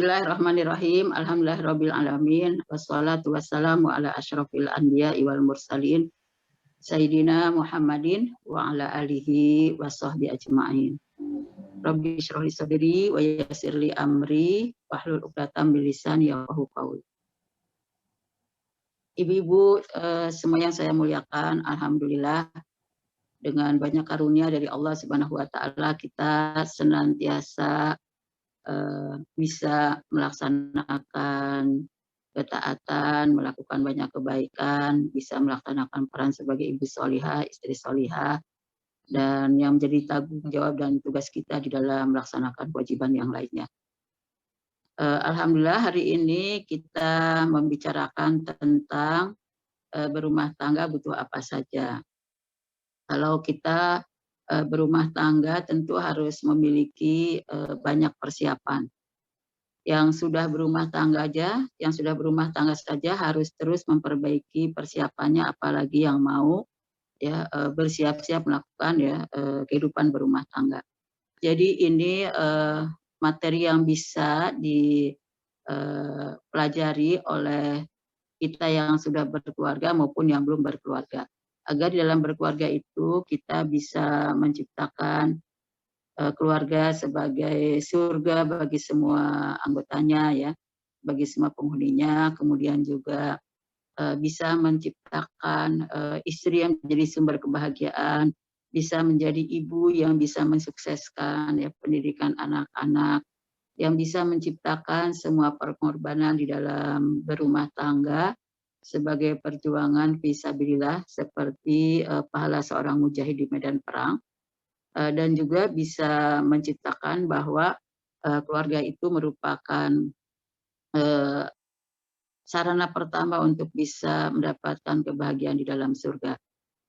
Bismillahirrahmanirrahim. Alhamdulillahirabbil alamin. Wassalatu wassalamu ala asyrofil anbiya'i wal mursalin. Sayyidina Muhammadin wa ala alihi wa sahbihi ajma'in. Rabbi syrah li sadri wa yassir li amri wahlul 'uqdatam min lisani yafqahu qawli. Ibu-ibu semua yang saya muliakan, alhamdulillah dengan banyak karunia dari Allah Subhanahu wa taala kita senantiasa bisa melaksanakan ketaatan, melakukan banyak kebaikan, bisa melaksanakan peran sebagai ibu solihah, istri solihah, dan yang menjadi tanggung jawab dan tugas kita di dalam melaksanakan kewajiban yang lainnya. Alhamdulillah hari ini kita membicarakan tentang berumah tangga butuh apa saja. Kalau kita berumah tangga tentu harus memiliki banyak persiapan. Yang sudah berumah tangga saja harus terus memperbaiki persiapannya, apalagi yang mau ya bersiap-siap melakukan ya kehidupan berumah tangga. Jadi ini materi yang bisa dipelajari oleh kita yang sudah berkeluarga maupun yang belum berkeluarga. Agar di dalam berkeluarga itu kita bisa menciptakan keluarga sebagai surga bagi semua anggotanya ya, bagi semua penghuninya, kemudian juga bisa menciptakan istri yang menjadi sumber kebahagiaan, bisa menjadi ibu yang bisa mensukseskan ya pendidikan anak-anak, yang bisa menciptakan semua pengorbanan di dalam berumah tangga sebagai perjuangan fisabilillah seperti pahala seorang mujahid di medan perang, dan juga bisa menciptakan bahwa keluarga itu merupakan sarana pertama untuk bisa mendapatkan kebahagiaan di dalam surga.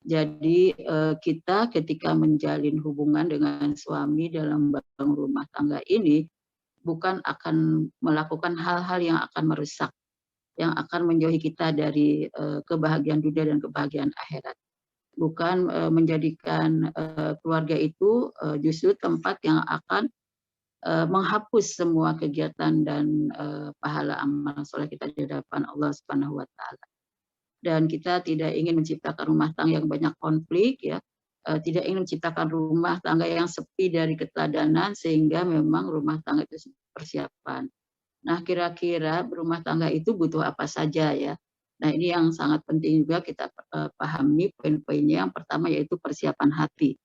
Jadi kita ketika menjalin hubungan dengan suami dalam membangun rumah tangga ini bukan akan melakukan hal-hal yang akan merusak, yang akan menjauhi kita dari kebahagiaan dunia dan kebahagiaan akhirat. Bukan menjadikan keluarga itu justru tempat yang akan menghapus semua kegiatan dan pahala amal soleh kita di hadapan Allah Subhanahu wa taala. Dan kita tidak ingin menciptakan rumah tangga yang banyak konflik ya. Tidak ingin menciptakan rumah tangga yang sepi dari keteladanan sehingga memang rumah tangga itu persiapan. Nah, kira-kira berumah tangga itu butuh apa saja ya. Nah, ini yang sangat penting juga kita pahami poin-poinnya. Yang pertama yaitu persiapan hati.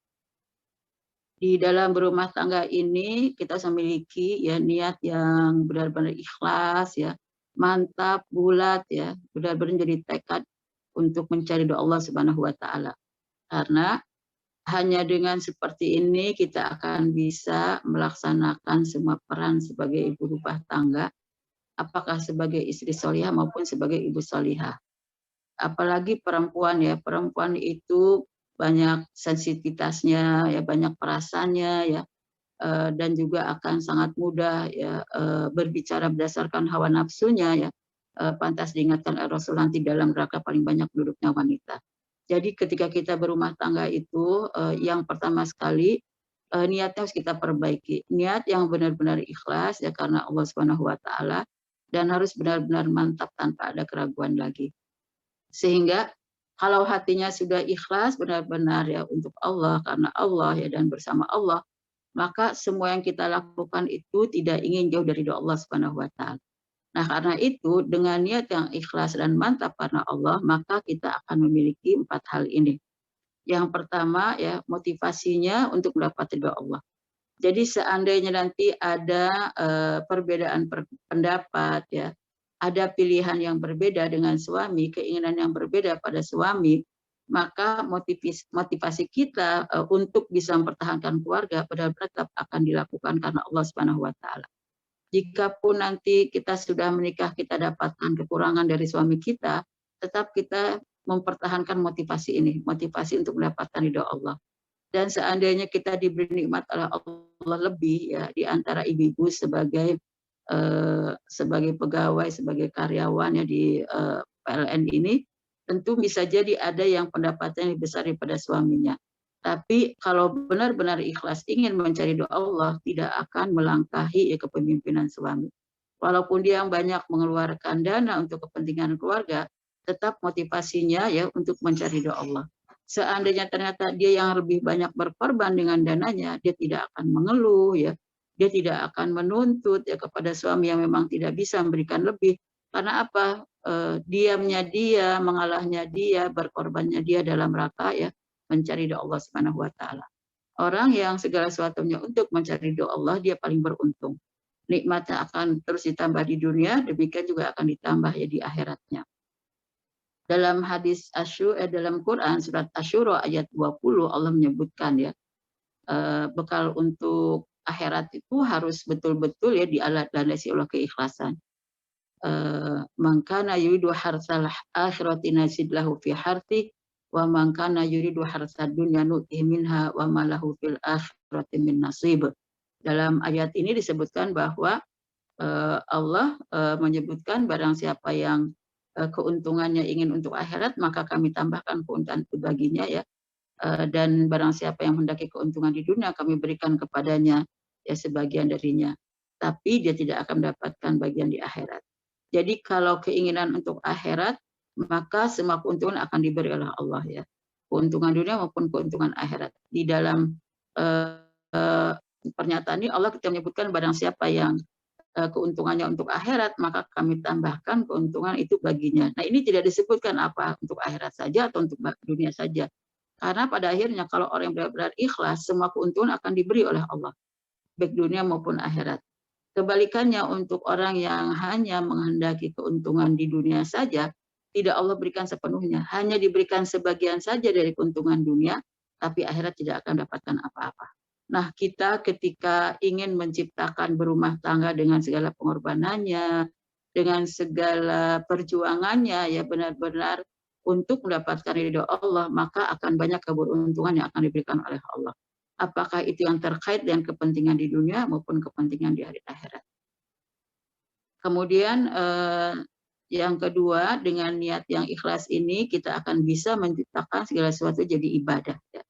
Di dalam berumah tangga ini kita harus memiliki ya niat yang benar-benar ikhlas ya, mantap, bulat ya, benar-benar jadi tekad untuk mencari doa Allah Subhanahu wa taala. Karena hanya dengan seperti ini kita akan bisa melaksanakan semua peran sebagai ibu rumah tangga, apakah sebagai istri solihah maupun sebagai ibu solihah. Apalagi perempuan ya, perempuan itu banyak sensitivitasnya, ya banyak perasaannya ya, dan juga akan sangat mudah ya berbicara berdasarkan hawa nafsunya ya. Pantas diingatkan Rasul nanti dalam neraka paling banyak duduknya wanita. Jadi ketika kita berumah tangga itu yang pertama sekali niatnya harus kita perbaiki. Niat yang benar-benar ikhlas ya karena Allah Subhanahu wa taala dan harus benar-benar mantap tanpa ada keraguan lagi. Sehingga kalau hatinya sudah ikhlas benar-benar ya untuk Allah karena Allah ya dan bersama Allah, maka semua yang kita lakukan itu tidak ingin jauh dari doa Allah Subhanahu wa taala. Nah, karena itu dengan niat yang ikhlas dan mantap karena Allah, maka kita akan memiliki 4 hal ini. Yang pertama ya motivasinya untuk mendapat ridha Allah. Jadi seandainya nanti ada perbedaan pendapat ya, ada pilihan yang berbeda dengan suami, keinginan yang berbeda pada suami, maka motivasi kita untuk bisa mempertahankan keluarga benar-benar tetap akan dilakukan karena Allah Subhanahu wa taala. Jikapun nanti kita sudah menikah, kita dapatkan kekurangan dari suami kita, tetap kita mempertahankan motivasi ini, motivasi untuk mendapatkan ridha Allah. Dan seandainya kita diberi nikmat oleh Allah lebih ya di antara ibu-ibu sebagai pegawai, sebagai karyawan ya di PLN ini, tentu bisa jadi ada yang pendapatannya lebih besar daripada suaminya. Tapi kalau benar-benar ikhlas ingin mencari doa Allah, tidak akan melangkahi kepemimpinan suami. Walaupun dia yang banyak mengeluarkan dana untuk kepentingan keluarga, tetap motivasinya ya untuk mencari ridho Allah. Seandainya ternyata dia yang lebih banyak berkorban dengan dananya, dia tidak akan mengeluh ya. Dia tidak akan menuntut ya kepada suami yang memang tidak bisa memberikan lebih. Karena apa? Diamnya dia, mengalahnya dia, berkorbannya dia dalam rangka ya mencari ridho Allah Subhanahu wa taala. Orang yang segala sesuatunya untuk mencari ridho Allah, dia paling beruntung. Nikmatnya akan terus ditambah di dunia, demikian juga akan ditambah ya di akhiratnya. Dalam hadis dalam Quran surat Asy-Syura ayat 20 Allah menyebutkan ya, bekal untuk akhirat itu harus betul-betul ya dilandasi oleh keikhlasan. Man kana yuridu harsal akhirati nazid lahu fi harthi wa man kana yuridu harsad dunya nu'tihi minha wa ma lahu fil akhirati min nasib. Dalam ayat ini disebutkan bahwa Allah menyebutkan barang siapa yang keuntungannya ingin untuk akhirat, maka kami tambahkan keuntungan itu baginya ya. Dan barang siapa yang mendaki keuntungan di dunia, kami berikan kepadanya ya sebagian darinya. Tapi dia tidak akan mendapatkan bagian di akhirat. Jadi kalau keinginan untuk akhirat, maka semua keuntungan akan diberi oleh Allah ya. Keuntungan dunia maupun keuntungan akhirat. Di dalam pernyataan ini Allah ketika menyebutkan barang siapa yang keuntungannya untuk akhirat, maka kami tambahkan keuntungan itu baginya. Nah, ini tidak disebutkan apa untuk akhirat saja atau untuk dunia saja. Karena pada akhirnya kalau orang yang benar-benar ikhlas, semua keuntungan akan diberi oleh Allah, baik dunia maupun akhirat. Kebalikannya untuk orang yang hanya menghendaki keuntungan di dunia saja, tidak Allah berikan sepenuhnya, hanya diberikan sebagian saja dari keuntungan dunia, tapi akhirat tidak akan mendapatkan apa-apa. Nah, kita ketika ingin menciptakan berumah tangga dengan segala pengorbanannya, dengan segala perjuangannya, ya benar-benar untuk mendapatkan ridho Allah, maka akan banyak keberuntungan yang akan diberikan oleh Allah. Apakah itu yang terkait dengan kepentingan di dunia maupun kepentingan di hari akhirat. Kemudian yang kedua, dengan niat yang ikhlas ini kita akan bisa menciptakan segala sesuatu jadi ibadah. Ya.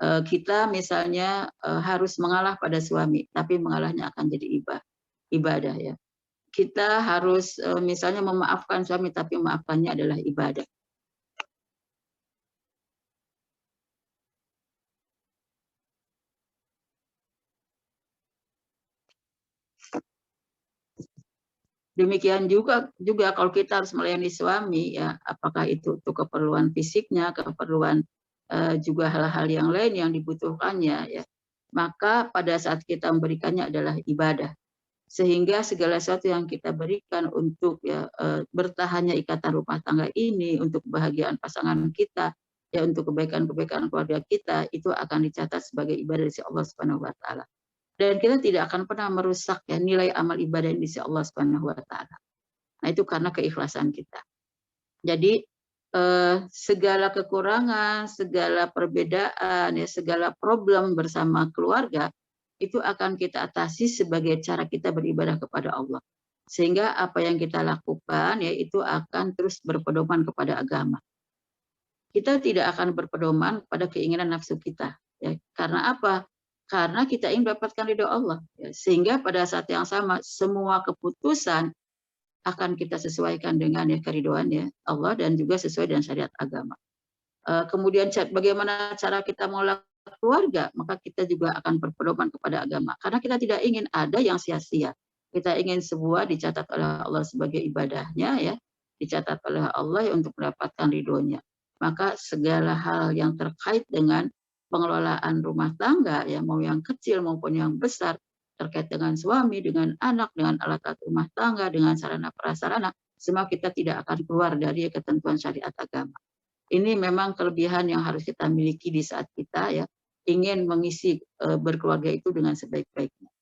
Kita misalnya harus mengalah pada suami, tapi mengalahnya akan jadi ibadah ya. Kita harus misalnya memaafkan suami, tapi memaafkannya adalah ibadah. Demikian juga kalau kita harus melayani suami ya, apakah itu untuk keperluan fisiknya, keperluan juga hal-hal yang lain yang dibutuhkannya ya, maka pada saat kita memberikannya adalah ibadah, sehingga segala sesuatu yang kita berikan untuk ya bertahannya ikatan rumah tangga ini, untuk kebahagiaan pasangan kita ya, untuk kebaikan-kebaikan keluarga kita, itu akan dicatat sebagai ibadah dari Allah Subhanahu wa taala. Dan kita tidak akan pernah merusak ya nilai amal ibadah di sisi Allah Subhanahu wa taala. Nah, itu karena keikhlasan kita. Jadi segala kekurangan, segala perbedaan, ya segala problem bersama keluarga itu akan kita atasi sebagai cara kita beribadah kepada Allah. Sehingga apa yang kita lakukan ya itu akan terus berpedoman kepada agama. Kita tidak akan berpedoman pada keinginan nafsu kita. Ya. Karena apa? Karena kita ingin mendapatkan ridho Allah. Ya. Sehingga pada saat yang sama semua keputusan akan kita sesuaikan dengan ya keridhoan ya Allah dan juga sesuai dengan syariat agama. Kemudian bagaimana cara kita mengelola keluarga, maka kita juga akan berpedoman kepada agama. Karena kita tidak ingin ada yang sia-sia. Kita ingin sebuah dicatat oleh Allah sebagai ibadahnya ya, dicatat oleh Allah ya, untuk mendapatkan ridhonya. Maka segala hal yang terkait dengan pengelolaan rumah tangga ya, mau yang kecil maupun yang besar, terkait dengan suami, dengan anak, dengan alat-alat rumah tangga, dengan sarana prasarana, semua kita tidak akan keluar dari ketentuan syariat agama. Ini memang kelebihan yang harus kita miliki di saat kita ya ingin mengisi berkeluarga itu dengan sebaik-baiknya.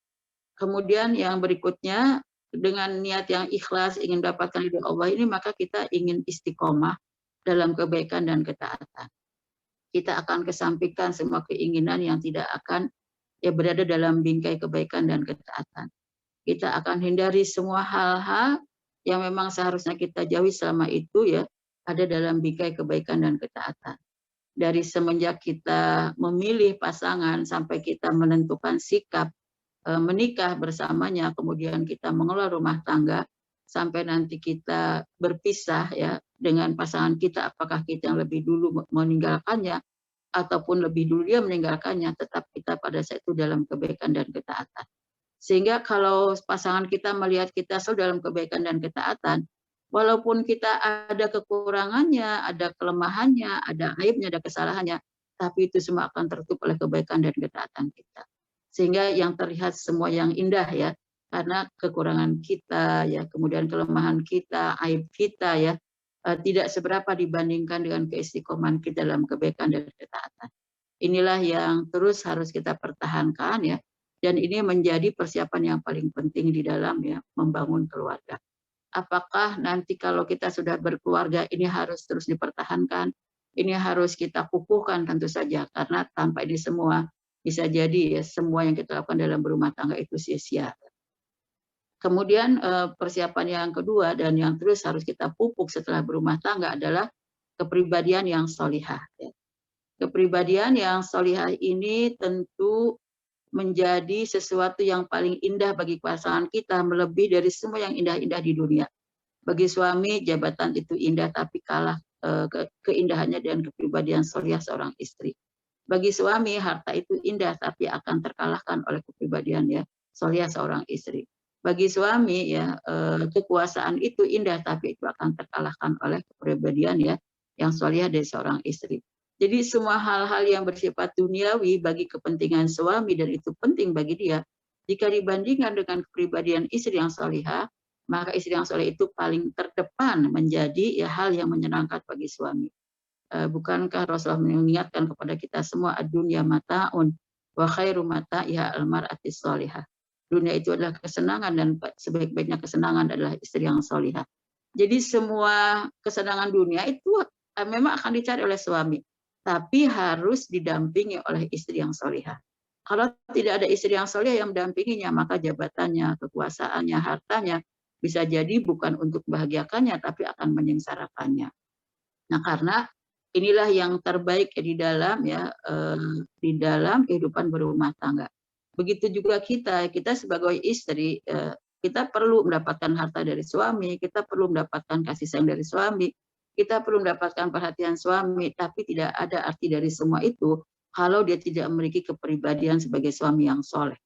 Kemudian yang berikutnya, dengan niat yang ikhlas ingin mendapatkan ridho Allah ini, maka kita ingin istiqomah dalam kebaikan dan ketaatan. Kita akan kesampingkan semua keinginan yang tidak akan ya berada dalam bingkai kebaikan dan ketaatan. Kita akan hindari semua hal-hal yang memang seharusnya kita jauhi selama itu ya ada dalam bingkai kebaikan dan ketaatan. Dari semenjak kita memilih pasangan sampai kita menentukan sikap menikah bersamanya, kemudian kita mengelola rumah tangga, sampai nanti kita berpisah ya dengan pasangan kita, apakah kita yang lebih dulu meninggalkannya ataupun lebih dulu dia meninggalkannya, tetap kita pada saat itu dalam kebaikan dan ketaatan. Sehingga kalau pasangan kita melihat kita selalu dalam kebaikan dan ketaatan, walaupun kita ada kekurangannya, ada kelemahannya, ada aibnya, ada kesalahannya, tapi itu semua akan tertutup oleh kebaikan dan ketaatan kita. Sehingga yang terlihat semua yang indah ya, karena kekurangan kita ya, kemudian kelemahan kita, aib kita ya, tidak seberapa dibandingkan dengan keistiqomahan kita dalam kebaikan dan ketaatan. Inilah yang terus harus kita pertahankan ya, dan ini menjadi persiapan yang paling penting di dalam ya membangun keluarga. Apakah nanti kalau kita sudah berkeluarga ini harus terus dipertahankan, ini harus kita kukuhkan? Tentu saja, karena tanpa ini semua bisa jadi ya semua yang kita lakukan dalam berumah tangga itu sia-sia. Kemudian persiapan yang kedua dan yang terus harus kita pupuk setelah berumah tangga adalah kepribadian yang solihah. Kepribadian yang solihah ini tentu menjadi sesuatu yang paling indah bagi pasangan kita, melebihi dari semua yang indah-indah di dunia. Bagi suami, jabatan itu indah, tapi kalah keindahannya dengan kepribadian solihah seorang istri. Bagi suami, harta itu indah, tapi akan terkalahkan oleh kepribadian ya solihah seorang istri. Bagi suami ya kekuasaan itu indah, tapi itu akan terkalahkan oleh kepribadian ya yang solihah dari seorang istri. Jadi semua hal-hal yang bersifat duniawi bagi kepentingan suami dan itu penting bagi dia, jika dibandingkan dengan kepribadian istri yang solihah, maka istri yang soleh itu paling terdepan menjadi ya hal yang menyenangkan bagi suami. Bukankah Rasulullah mengingatkan kepada kita semua, ad-dunya mata'un wa khairu mata'iha al-mar'ati sholihah. Dunia itu adalah kesenangan dan sebaik-baiknya kesenangan adalah istri yang solihah. Jadi semua kesenangan dunia itu memang akan dicari oleh suami, tapi harus didampingi oleh istri yang solihah. Kalau tidak ada istri yang solihah yang mendampinginya, maka jabatannya, kekuasaannya, hartanya bisa jadi bukan untuk membahagiakannya, tapi akan menyengsarakannya. Nah, karena inilah yang terbaik di dalam di dalam kehidupan berumah tangga. Begitu juga kita sebagai istri, kita perlu mendapatkan harta dari suami, kita perlu mendapatkan kasih sayang dari suami, kita perlu mendapatkan perhatian suami, tapi tidak ada arti dari semua itu kalau dia tidak memiliki kepribadian sebagai suami yang soleh.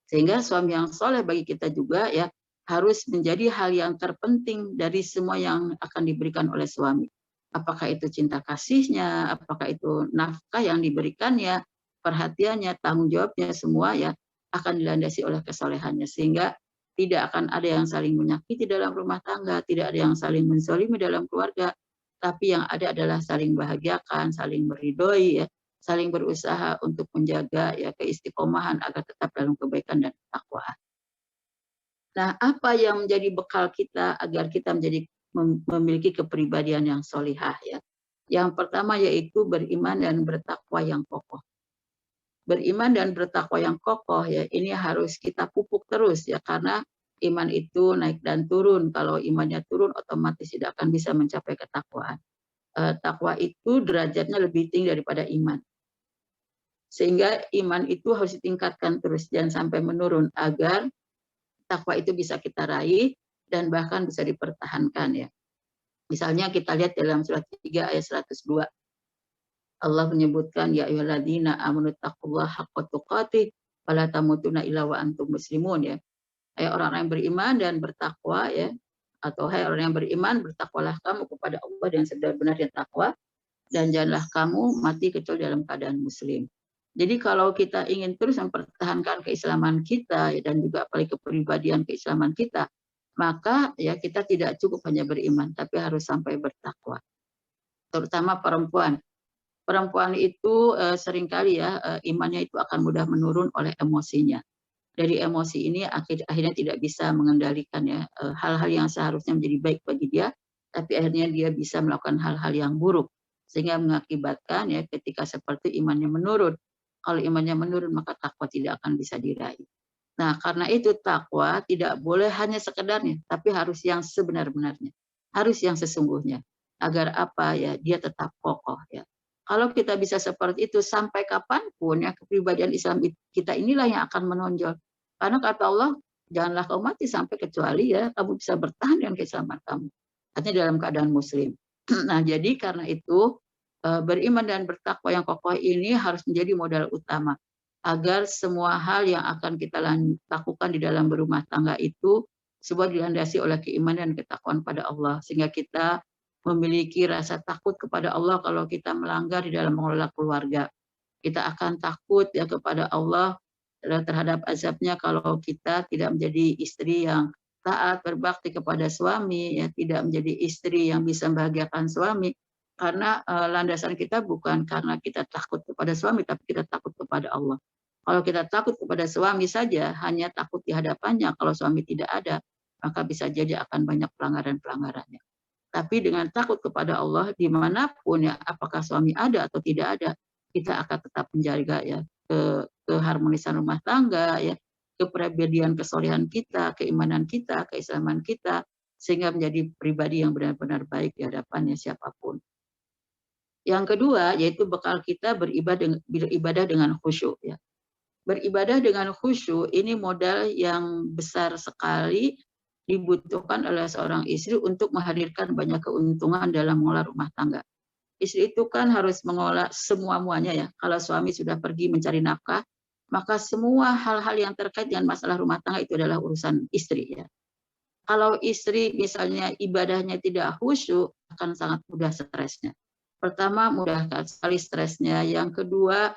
Sehingga suami yang soleh bagi kita juga ya harus menjadi hal yang terpenting dari semua yang akan diberikan oleh suami. Apakah itu cinta kasihnya, apakah itu nafkah yang diberikannya, perhatiannya, tanggung jawabnya, semua ya akan dilandasi oleh kesolehannya. Sehingga tidak akan ada yang saling menyakiti dalam rumah tangga, tidak ada yang saling menzalimi dalam keluarga, tapi yang ada adalah saling bahagiakan, saling meridhoi, ya, saling berusaha untuk menjaga ya keistiqomahan agar tetap dalam kebaikan dan ketakwaan. Nah, apa yang menjadi bekal kita agar kita memiliki kepribadian yang solihah ya? Yang pertama yaitu beriman dan bertakwa yang kokoh. Beriman dan bertakwa yang kokoh ya, ini harus kita pupuk terus ya, karena iman itu naik dan turun. Kalau imannya turun, otomatis tidak akan bisa mencapai ketakwaan. Takwa itu derajatnya lebih tinggi daripada iman. Sehingga iman itu harus ditingkatkan terus, jangan sampai menurun, agar takwa itu bisa kita raih dan bahkan bisa dipertahankan ya. Misalnya kita lihat dalam surat 3 ayat 102. Allah menyebutkan ya ayyuhalladzina amanu taqullaha haqqa tuqatih wa la tamutunna illa wa antum muslimun ya. Hai orang-orang yang beriman dan bertakwa ya, atau hai orang yang beriman, bertakwalah kamu kepada Allah dengan sebenar-benarnya takwa, dan janganlah kamu mati kecuali dalam keadaan muslim. Jadi kalau kita ingin terus mempertahankan keislaman kita ya, dan juga apalagi kepribadian keislaman kita, maka ya kita tidak cukup hanya beriman, tapi harus sampai bertakwa. Terutama perempuan. Perempuan itu seringkali ya imannya itu akan mudah menurun oleh emosinya. Dari emosi ini akhirnya tidak bisa mengendalikan ya hal-hal yang seharusnya menjadi baik bagi dia, tapi akhirnya dia bisa melakukan hal-hal yang buruk, sehingga mengakibatkan ya ketika seperti imannya menurun. Kalau imannya menurun, maka takwa tidak akan bisa diraih. Nah, karena itu takwa tidak boleh hanya sekedarnya, tapi harus yang sebenar-benarnya, harus yang sesungguhnya, agar apa ya dia tetap kokoh ya. Kalau kita bisa seperti itu sampai kapanpun ya, kepribadian Islam kita inilah yang akan menonjol. Karena kata Allah, janganlah kau mati sampai kecuali ya kamu bisa bertahan dengan keislaman kamu. Artinya dalam keadaan muslim. Nah, jadi karena itu beriman dan bertakwa yang kokoh ini harus menjadi modal utama agar semua hal yang akan kita lakukan di dalam berumah tangga itu sebuah dilandasi oleh keimanan dan ketakwaan pada Allah, sehingga kita memiliki rasa takut kepada Allah kalau kita melanggar di dalam mengelola keluarga. Kita akan takut ya kepada Allah terhadap azabnya kalau kita tidak menjadi istri yang taat berbakti kepada suami, ya tidak menjadi istri yang bisa membahagiakan suami, karena landasan kita bukan karena kita takut kepada suami, tapi kita takut kepada Allah. Kalau kita takut kepada suami saja, hanya takut di hadapannya, kalau suami tidak ada, maka bisa jadi akan banyak pelanggaran-pelanggarannya. Tapi dengan takut kepada Allah, dimanapun ya, apakah suami ada atau tidak ada, kita akan tetap menjaga ya keharmonisan rumah tangga, ya kepribadian kesolehan kita, keimanan kita, keislaman kita, sehingga menjadi pribadi yang benar-benar baik di hadapannya siapapun. Yang kedua, yaitu bekal kita beribadah dengan khusyuk. Ya. Beribadah dengan khusyuk ini modal yang besar sekali dibutuhkan oleh seorang istri untuk menghadirkan banyak keuntungan dalam mengelola rumah tangga. Istri itu kan harus mengolah semua-muanya ya. Kalau suami sudah pergi mencari nafkah, maka semua hal-hal yang terkait dengan masalah rumah tangga itu adalah urusan istri ya. Kalau istri misalnya ibadahnya tidak khusyuk, akan sangat mudah stresnya. Pertama, mudah sekali stresnya. Yang kedua,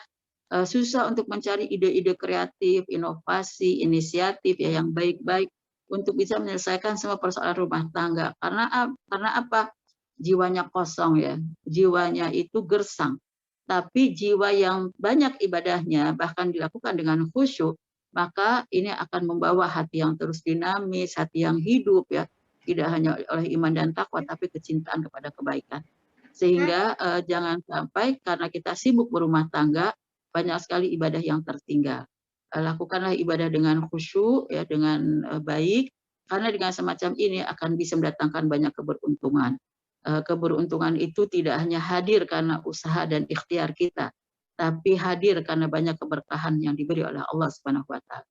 susah untuk mencari ide-ide kreatif, inovasi, inisiatif ya yang baik-baik untuk bisa menyelesaikan semua persoalan rumah tangga. Karena apa? Jiwanya kosong ya, jiwanya itu gersang. Tapi jiwa yang banyak ibadahnya bahkan dilakukan dengan khusyuk, maka ini akan membawa hati yang terus dinamis, hati yang hidup ya, tidak hanya oleh iman dan takwa tapi kecintaan kepada kebaikan. Sehingga jangan sampai karena kita sibuk berumah tangga banyak sekali ibadah yang tertinggal. Lakukanlah ibadah dengan khusyuk ya, dengan baik, karena dengan semacam ini akan bisa mendatangkan banyak keberuntungan. Keberuntungan itu tidak hanya hadir karena usaha dan ikhtiar kita, tapi hadir karena banyak keberkahan yang diberi oleh Allah Subhanahu wa taala.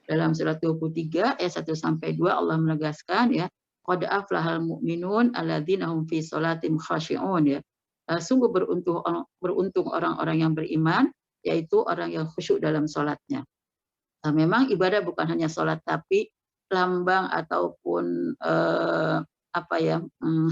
Dalam surat 23 ayat 1 sampai 2 Allah menegaskan ya, qad aflahal mu'minun alladzina hum fi sholatim khashi'un ya. Sungguh beruntung orang-orang yang beriman, yaitu orang yang khusyuk dalam sholatnya. Memang ibadah bukan hanya sholat, tapi lambang ataupun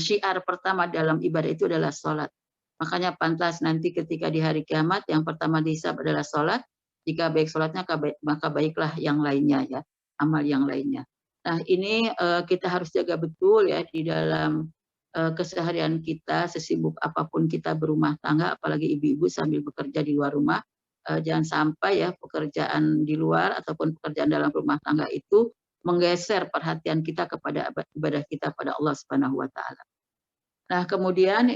syiar pertama dalam ibadah itu adalah sholat. Makanya pantas nanti ketika di hari kiamat yang pertama dihisab adalah sholat. Jika baik sholatnya maka baiklah yang lainnya ya, amal yang lainnya. Nah ini kita harus jaga betul ya di dalam keseharian kita, sesibuk apapun kita berumah tangga, apalagi ibu-ibu sambil bekerja di luar rumah, jangan sampai ya pekerjaan di luar ataupun pekerjaan dalam rumah tangga itu menggeser perhatian kita kepada ibadah kita pada Allah Subhanahu wa taala. Nah, kemudian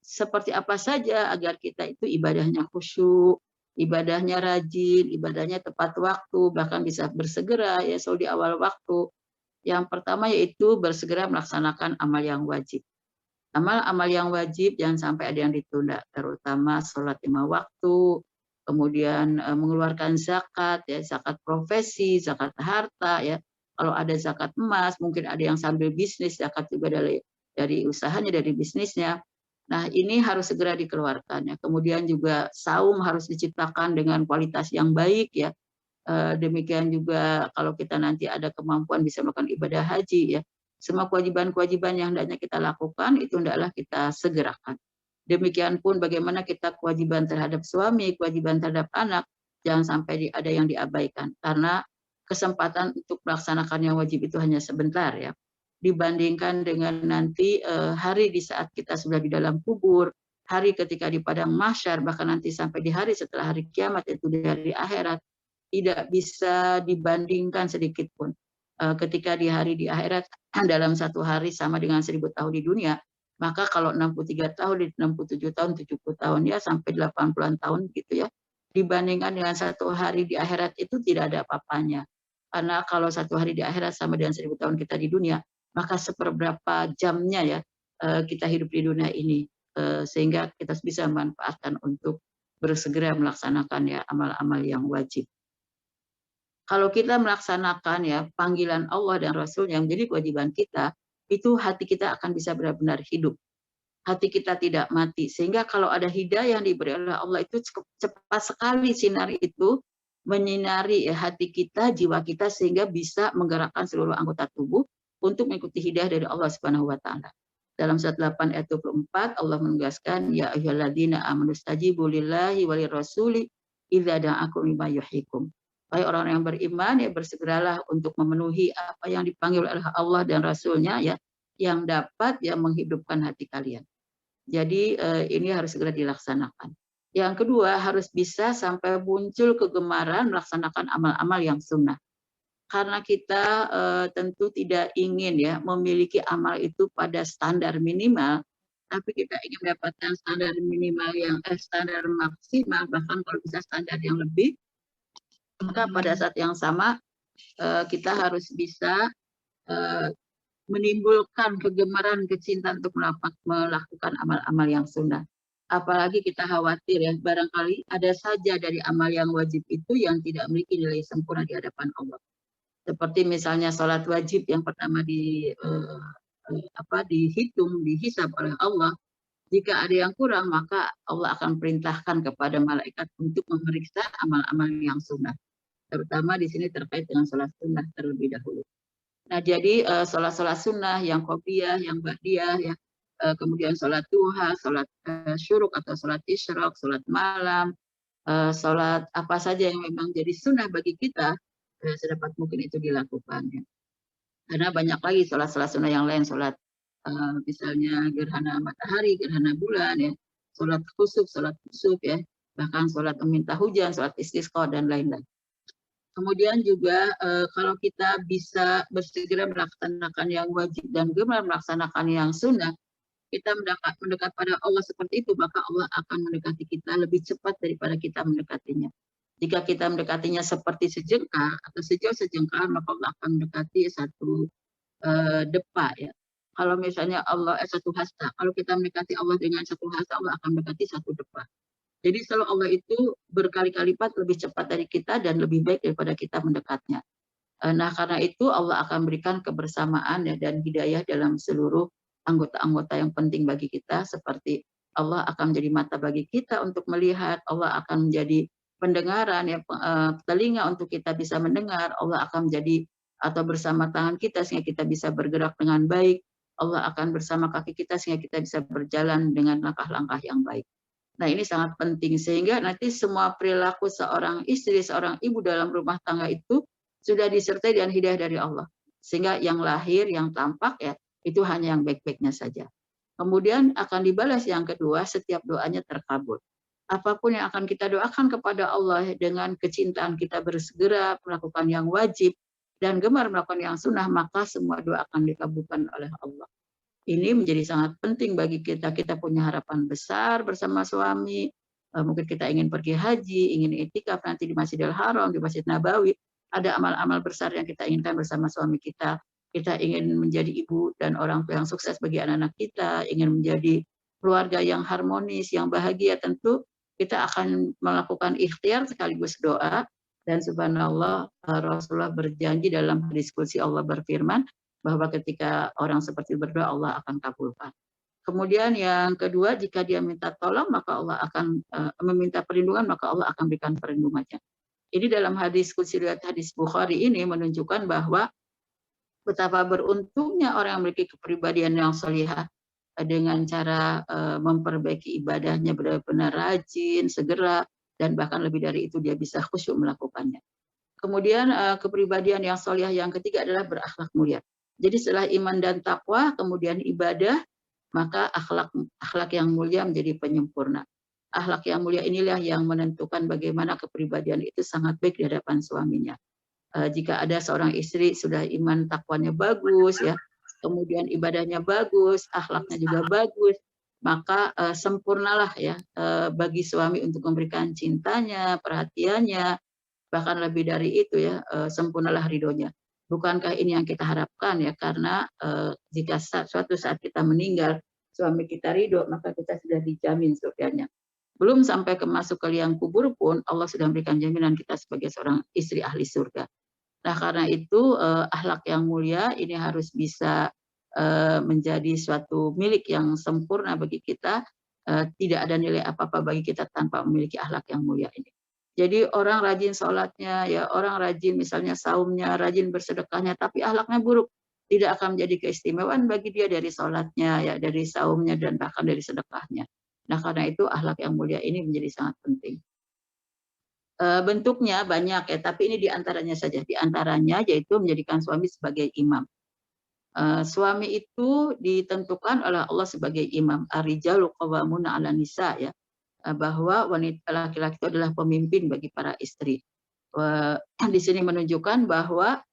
seperti apa saja agar kita itu ibadahnya khusyuk, ibadahnya rajin, ibadahnya tepat waktu, bahkan bisa bersegera ya selalu di awal waktu. Yang pertama yaitu bersegera melaksanakan amal yang wajib. Amal-amal yang wajib jangan sampai ada yang ditunda, terutama sholat 5 waktu, kemudian mengeluarkan zakat, ya zakat profesi, zakat harta, ya. Kalau ada zakat emas, mungkin ada yang sambil bisnis, zakat juga dari usahanya, dari bisnisnya. Nah, ini harus segera dikeluarkan. Ya. Kemudian juga saum harus diciptakan dengan kualitas yang baik, ya. Demikian juga kalau kita nanti ada kemampuan bisa melakukan ibadah haji, ya. Semua kewajiban-kewajiban yang hendaknya kita lakukan itu hendaklah kita segerakan. Demikian pun bagaimana kita kewajiban terhadap suami, kewajiban terhadap anak, jangan sampai ada yang diabaikan. Karena kesempatan untuk melaksanakan yang wajib itu hanya sebentar ya. Dibandingkan dengan nanti hari di saat kita sudah di dalam kubur, hari ketika di padang mahsyar, bahkan nanti sampai di hari setelah hari kiamat, itu di hari akhirat, tidak bisa dibandingkan sedikit pun. Ketika di hari di akhirat dalam satu hari sama dengan 1000 tahun di dunia, maka kalau 63 tahun, 67 tahun, 70 tahun ya sampai 80-an tahun gitu ya, dibandingkan dengan satu hari di akhirat itu tidak ada apa-apanya. Karena kalau satu hari di akhirat sama dengan 1000 tahun kita di dunia, maka seperberapa jamnya ya kita hidup di dunia ini, sehingga kita bisa memanfaatkan untuk bersegera melaksanakan ya amal-amal yang wajib. Kalau kita melaksanakan ya panggilan Allah dan Rasul yang menjadi kewajiban kita, itu hati kita akan bisa benar-benar hidup. Hati kita tidak mati. Sehingga kalau ada hidayah yang diberi oleh Allah itu cepat sekali sinar itu menyinari hati kita, jiwa kita sehingga bisa menggerakkan seluruh anggota tubuh untuk mengikuti hidayah dari Allah Subhanahu wa taala. Dalam surat 8 ayat 24 Allah menegaskan ya ayyuhalladzina amanu stajibu lillahi walir rasuli idza da'akum lima yuhyikum. Wahai orang yang beriman ya bersegeralah untuk memenuhi apa yang dipanggil oleh Allah dan Rasulnya ya yang dapat ya menghidupkan hati kalian. Jadi ini harus segera dilaksanakan. Yang kedua, harus bisa sampai muncul kegemaran melaksanakan amal-amal yang sunnah. Karena kita tentu tidak ingin ya memiliki amal itu pada standar minimal, tapi kita ingin mendapatkan standar minimal yang standar maksimal, bahkan kalau bisa standar yang lebih, maka pada saat yang sama kita harus bisa menimbulkan kegemaran, kecintaan untuk melakukan amal-amal yang sunnah. Apalagi kita khawatir ya, barangkali ada saja dari amal yang wajib itu yang tidak memiliki nilai sempurna di hadapan Allah. Seperti misalnya sholat wajib yang pertama dihitung, dihisab oleh Allah. Jika ada yang kurang, maka Allah akan perintahkan kepada malaikat untuk memeriksa amal-amal yang sunnah. Terutama di sini terkait dengan sholat sunnah terlebih dahulu. Nah, jadi sholat-sholat sunnah yang qobliyah, yang ba'diyah, ya, kemudian sholat duha, sholat syuruk atau sholat isyraq, sholat malam, sholat apa saja yang memang jadi sunnah bagi kita, sedapat mungkin itu dilakukan. Ya. Karena banyak lagi sholat-sholat sunnah yang lain, sholat misalnya gerhana matahari, gerhana bulan, ya, sholat khusuf, ya, bahkan sholat meminta hujan, sholat istisqa, dan lain-lain. Kemudian juga kalau kita bisa bersegera melaksanakan yang wajib dan gemar melaksanakan yang sunnah, kita mendekat pada Allah seperti itu, maka Allah akan mendekati kita lebih cepat daripada kita mendekatinya. Jika kita mendekatinya seperti sejengkal atau sejauh sejengkal, maka Allah akan mendekati satu depa ya. Kalau misalnya Allah satu hasta, kalau kita mendekati Allah dengan satu hasta, Allah akan mendekati satu depa. Jadi selalu Allah itu berkali-kali lipat lebih cepat dari kita dan lebih baik daripada kita mendekatnya. Nah, karena itu Allah akan berikan kebersamaan ya, dan hidayah dalam seluruh anggota-anggota yang penting bagi kita, seperti Allah akan menjadi mata bagi kita untuk melihat, Allah akan menjadi pendengaran ya, telinga untuk kita bisa mendengar, Allah akan menjadi atau bersama tangan kita sehingga kita bisa bergerak dengan baik, Allah akan bersama kaki kita sehingga kita bisa berjalan dengan langkah-langkah yang baik. Nah, ini sangat penting sehingga nanti semua perilaku seorang istri, seorang ibu dalam rumah tangga itu sudah disertai dengan hidayah dari Allah. Sehingga yang lahir, yang tampak ya, itu hanya yang baik-baiknya saja. Kemudian akan dibalas yang kedua, setiap doanya terkabul. Apapun yang akan kita doakan kepada Allah dengan kecintaan kita bersegera melakukan yang wajib dan gemar melakukan yang sunnah, maka semua doa akan dikabulkan oleh Allah. Ini menjadi sangat penting bagi kita. Kita punya harapan besar bersama suami. Mungkin kita ingin pergi haji, ingin iktikaf nanti di Masjidil Haram, di Masjid Nabawi. Ada amal-amal besar yang kita inginkan bersama suami kita. Kita ingin menjadi ibu dan orang tua yang sukses bagi anak-anak kita, ingin menjadi keluarga yang harmonis, yang bahagia. Tentu kita akan melakukan ikhtiar sekaligus doa. Dan subhanallah, Rasulullah berjanji dalam hadis qudsi, Allah berfirman, bahwa ketika orang seperti berdoa, Allah akan kabulkan. Kemudian yang kedua, jika dia minta tolong, maka Allah akan meminta perlindungan, maka Allah akan berikan perlindungannya. Ini dalam hadis qudsi riwayat hadis Bukhari ini menunjukkan bahwa betapa beruntungnya orang yang memiliki kepribadian yang salihah dengan cara memperbaiki ibadahnya benar-benar rajin, segera, dan bahkan lebih dari itu dia bisa khusyuk melakukannya. Kemudian kepribadian yang salihah yang ketiga adalah berakhlak mulia. Jadi setelah iman dan takwa, kemudian ibadah, maka akhlak yang mulia menjadi penyempurna. Akhlak yang mulia inilah yang menentukan bagaimana kepribadian itu sangat baik di hadapan suaminya. Jika ada seorang istri sudah iman takwanya bagus, ya, kemudian ibadahnya bagus, akhlaknya juga bagus, maka sempurnalah ya bagi suami untuk memberikan cintanya, perhatiannya, bahkan lebih dari itu ya, sempurnalah ridhonya. Bukankah ini yang kita harapkan ya, karena jika suatu saat kita meninggal, suami kita ridho, maka kita sudah dijamin surganya. Belum sampai masuk ke liang kubur pun Allah sudah memberikan jaminan kita sebagai seorang istri ahli surga. Nah, karena itu akhlak yang mulia ini harus bisa menjadi suatu milik yang sempurna bagi kita. Tidak ada nilai apa-apa bagi kita tanpa memiliki akhlak yang mulia ini. Jadi orang rajin sholatnya, ya orang rajin misalnya saumnya, rajin bersedekahnya, tapi akhlaknya buruk, tidak akan menjadi keistimewaan bagi dia dari sholatnya, ya dari saumnya dan bahkan dari sedekahnya. Nah, karena itu akhlak yang mulia ini menjadi sangat penting. Bentuknya banyak ya, tapi ini diantaranya saja. Diantaranya yaitu menjadikan suami sebagai imam. Suami itu ditentukan oleh Allah sebagai imam. Ar-rijalu qawwamuna 'alan nisa, ya. Bahwa wanita laki-laki itu adalah pemimpin bagi para istri. Di sini menunjukkan bahwa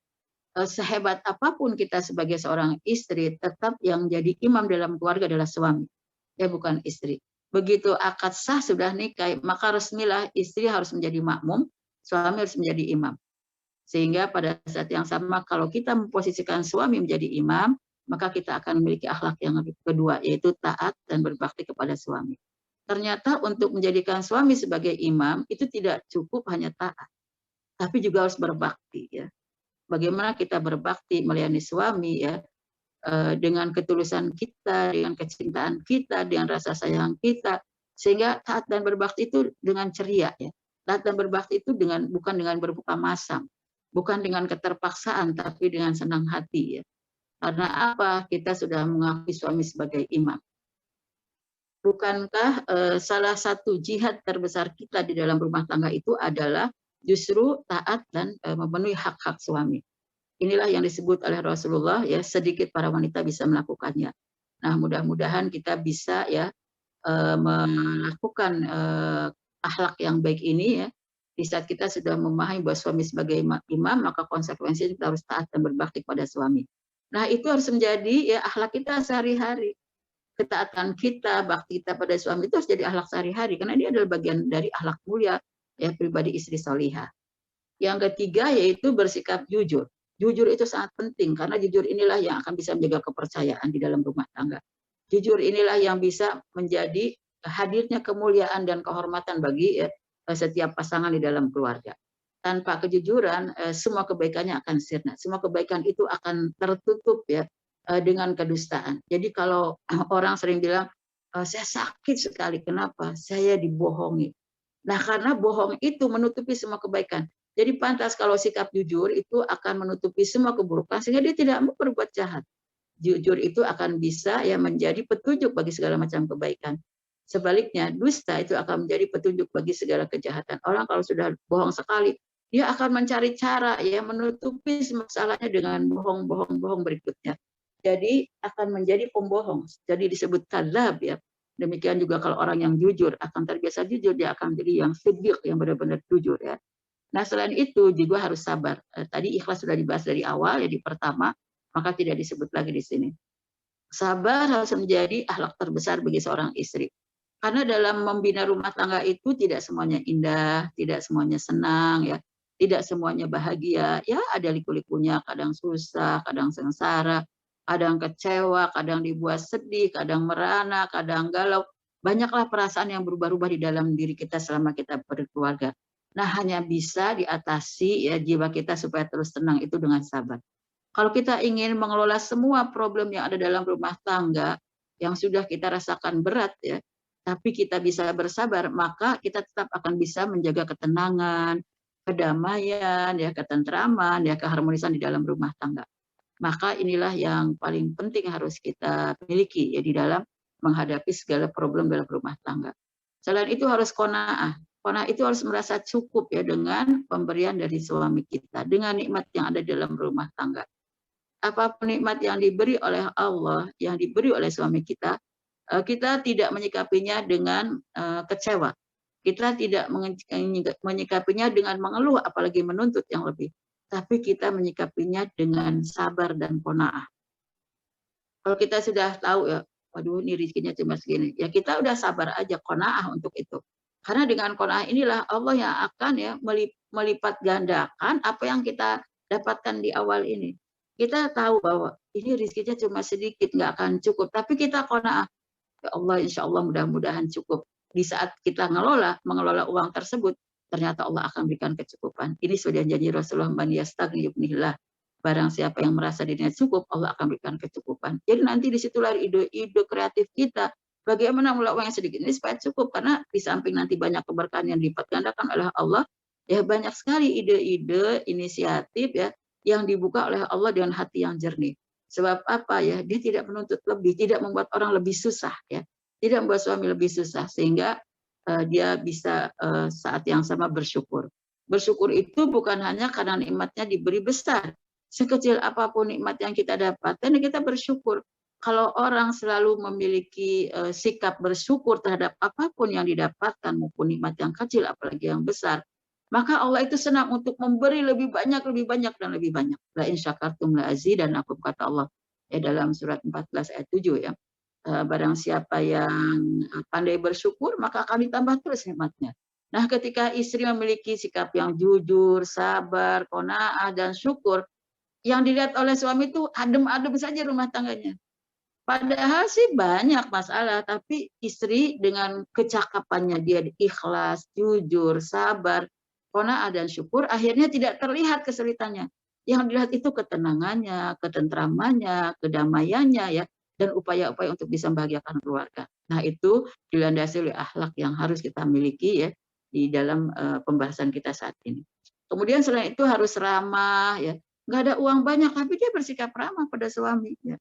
sehebat apapun kita sebagai seorang istri, tetap yang jadi imam dalam keluarga adalah suami, ya bukan istri. Begitu akad sah sudah nikah, maka resmilah istri harus menjadi makmum, suami harus menjadi imam. Sehingga pada saat yang sama kalau kita memposisikan suami menjadi imam, maka kita akan memiliki akhlak yang kedua, yaitu taat dan berbakti kepada suami. Ternyata untuk menjadikan suami sebagai imam itu tidak cukup hanya taat, tapi juga harus berbakti, ya. Bagaimana kita berbakti melayani suami, ya, dengan ketulusan kita, dengan kecintaan kita, dengan rasa sayang kita, sehingga taat dan berbakti itu dengan ceria, ya. Taat dan berbakti itu bukan dengan berbuka masam, bukan dengan keterpaksaan, tapi dengan senang hati, ya. Karena apa? Kita sudah mengakui suami sebagai imam. Bukankah salah satu jihad terbesar kita di dalam rumah tangga itu adalah justru taat dan memenuhi hak-hak suami. Inilah yang disebut oleh Rasulullah, ya, sedikit para wanita bisa melakukannya. Nah, mudah-mudahan kita bisa, ya, melakukan akhlak yang baik ini, ya. Di saat kita sudah memahami bahwa suami sebagai imam, maka konsekuensinya kita harus taat dan berbakti pada suami. Nah, itu harus menjadi, ya, akhlak kita sehari-hari. Ketaatan kita, bakti kita pada suami itu harus jadi akhlak sehari-hari, karena dia adalah bagian dari akhlak mulia, ya, pribadi istri solihah. Yang ketiga yaitu bersikap jujur. Jujur itu sangat penting karena jujur inilah yang akan bisa menjaga kepercayaan di dalam rumah tangga. Jujur inilah yang bisa menjadi hadirnya kemuliaan dan kehormatan bagi setiap pasangan di dalam keluarga. Tanpa kejujuran, semua kebaikannya akan sirna. Semua kebaikan itu akan tertutup, ya, dengan kedustaan. Jadi kalau orang sering bilang, saya sakit sekali, kenapa? Saya dibohongi. Nah, karena bohong itu menutupi semua kebaikan. Jadi pantas kalau sikap jujur itu akan menutupi semua keburukan sehingga dia tidak mau berbuat jahat. Jujur itu akan bisa, ya, menjadi petunjuk bagi segala macam kebaikan. Sebaliknya, dusta itu akan menjadi petunjuk bagi segala kejahatan. Orang kalau sudah bohong sekali, dia akan mencari cara, ya, menutupi masalahnya dengan bohong berikutnya. Jadi akan menjadi pembohong. Jadi disebut kadzab, ya. Demikian juga kalau orang yang jujur akan terbiasa jujur, dia akan menjadi yang siddiq, yang benar-benar jujur, ya. Nah, selain itu juga harus sabar. Tadi ikhlas sudah dibahas dari awal, ya, di pertama, maka tidak disebut lagi di sini. Sabar harus menjadi akhlak terbesar bagi seorang istri. Karena dalam membina rumah tangga itu tidak semuanya indah, tidak semuanya senang, ya, tidak semuanya bahagia. Ya, ada liku-likunya, kadang susah, kadang sengsara, kadang kecewa, kadang dibuat sedih, kadang merana, kadang galau. Banyaklah perasaan yang berubah-ubah di dalam diri kita selama kita berkeluarga. Nah, hanya bisa diatasi, ya, jiwa kita supaya terus tenang itu dengan sabar. Kalau kita ingin mengelola semua problem yang ada dalam rumah tangga yang sudah kita rasakan berat, ya, tapi kita bisa bersabar, maka kita tetap akan bisa menjaga ketenangan, kedamaian, ya, ketentraman, ya, keharmonisan di dalam rumah tangga. Maka inilah yang paling penting harus kita miliki, ya, di dalam menghadapi segala problem dalam rumah tangga. Selain itu harus qanaah. Qanaah itu harus merasa cukup, ya, dengan pemberian dari suami kita, dengan nikmat yang ada dalam rumah tangga. Apapun nikmat yang diberi oleh Allah, yang diberi oleh suami kita, kita tidak menyikapinya dengan kecewa. Kita tidak menyikapinya dengan mengeluh, apalagi menuntut yang lebih. Tapi kita menyikapinya dengan sabar dan qanaah. Kalau kita sudah tahu, ya, waduh ini rezekinya cuma segini, ya kita udah sabar aja, qanaah untuk itu. Karena dengan qanaah inilah Allah yang akan, ya, melipat gandakan apa yang kita dapatkan di awal ini. Kita tahu bahwa ini rezekinya cuma sedikit, nggak akan cukup. Tapi kita qanaah, ya Allah insya Allah mudah-mudahan cukup. di saat kita mengelola uang tersebut, ternyata Allah akan berikan kecukupan. Ini sudah janji Rasulullah, man yastagni yughnillah. Barang siapa yang merasa dirinya cukup, Allah akan berikan kecukupan. Jadi nanti disitulah ide-ide kreatif kita. Bagaimana mengelola uang yang sedikit ini supaya cukup, karena di samping nanti banyak keberkahan yang dilipat gandakan oleh Allah, ya banyak sekali ide-ide, inisiatif ya yang dibuka oleh Allah dengan hati yang jernih. Sebab apa ya? Dia tidak menuntut lebih, tidak membuat orang lebih susah ya. Tidak membuat suami lebih susah sehingga dia bisa saat yang sama bersyukur. Bersyukur itu bukan hanya karena nikmatnya diberi besar. Sekecil apapun nikmat yang kita dapatkan, kita bersyukur. Kalau orang selalu memiliki sikap bersyukur terhadap apapun yang didapatkan, maupun nikmat yang kecil, apalagi yang besar, maka Allah itu senang untuk memberi lebih banyak, dan lebih banyak. La in syakartum la azidannakum, kata Allah ya dalam surat 14 ayat 7 ya. Barang siapa yang pandai bersyukur, maka akan ditambah terus nikmatnya. Nah, ketika istri memiliki sikap yang jujur, sabar, qanaah, dan syukur, yang dilihat oleh suami itu adem-adem saja rumah tangganya. Padahal sih banyak masalah, tapi istri dengan kecakapannya, dia ikhlas, jujur, sabar, qanaah dan syukur, akhirnya tidak terlihat kesulitannya. Yang dilihat itu ketenangannya, ketentramannya, kedamaiannya ya, dan upaya-upaya untuk bisa membahagiakan keluarga. Nah, itu dilandasi oleh akhlak yang harus kita miliki ya di dalam pembahasan kita saat ini. Kemudian selain itu harus ramah ya. Nggak ada uang banyak, tapi dia bersikap ramah pada suami ya.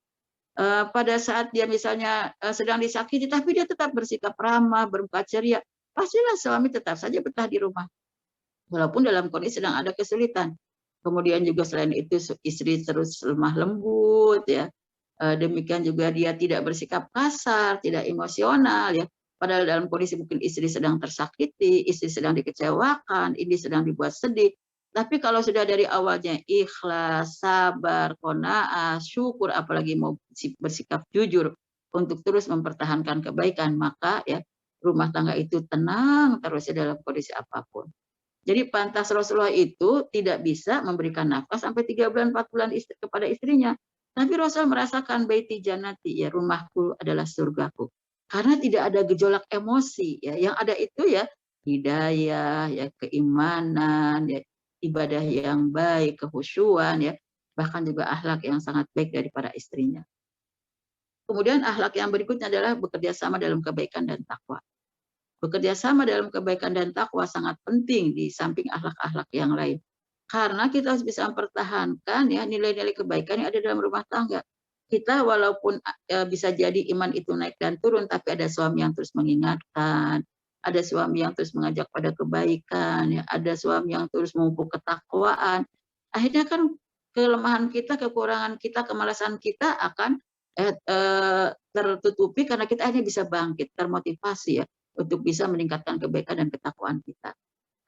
Pada saat dia misalnya sedang disakiti, tapi dia tetap bersikap ramah, bermuka ceria, pastilah suami tetap saja betah di rumah, walaupun dalam kondisi sedang ada kesulitan. Kemudian juga selain itu istri terus lemah lembut ya. Demikian juga dia tidak bersikap kasar, tidak emosional ya. Padahal dalam kondisi mungkin istri sedang tersakiti, istri sedang dikecewakan, ini sedang dibuat sedih. Tapi kalau sudah dari awalnya ikhlas, sabar, qanaah, syukur, apalagi mau bersikap jujur untuk terus mempertahankan kebaikan, maka ya rumah tangga itu tenang terus ya dalam kondisi apapun. Jadi pantas Rasulullah itu tidak bisa memberikan nafkah sampai 3 bulan 4 bulan kepada istrinya. Tapi Rasul merasakan baiti jannati, ya rumahku adalah surgaku. Karena tidak ada gejolak emosi ya. Yang ada itu ya hidayah, ya keimanan, ya ibadah yang baik, kehusyuan ya, bahkan juga akhlak yang sangat baik dari para istrinya. Kemudian akhlak yang berikutnya adalah bekerja sama dalam kebaikan dan takwa. Bekerja sama dalam kebaikan dan takwa sangat penting di samping akhlak-akhlak yang lain. Karena kita harus bisa mempertahankan ya nilai-nilai kebaikan yang ada dalam rumah tangga. Kita walaupun bisa jadi iman itu naik dan turun, tapi ada suami yang terus mengingatkan, ada suami yang terus mengajak pada kebaikan, ya, ada suami yang terus memupuk ketakwaan. Akhirnya kan kelemahan kita, kekurangan kita, kemalasan kita akan tertutupi karena kita akhirnya bisa bangkit, termotivasi ya untuk bisa meningkatkan kebaikan dan ketakwaan kita.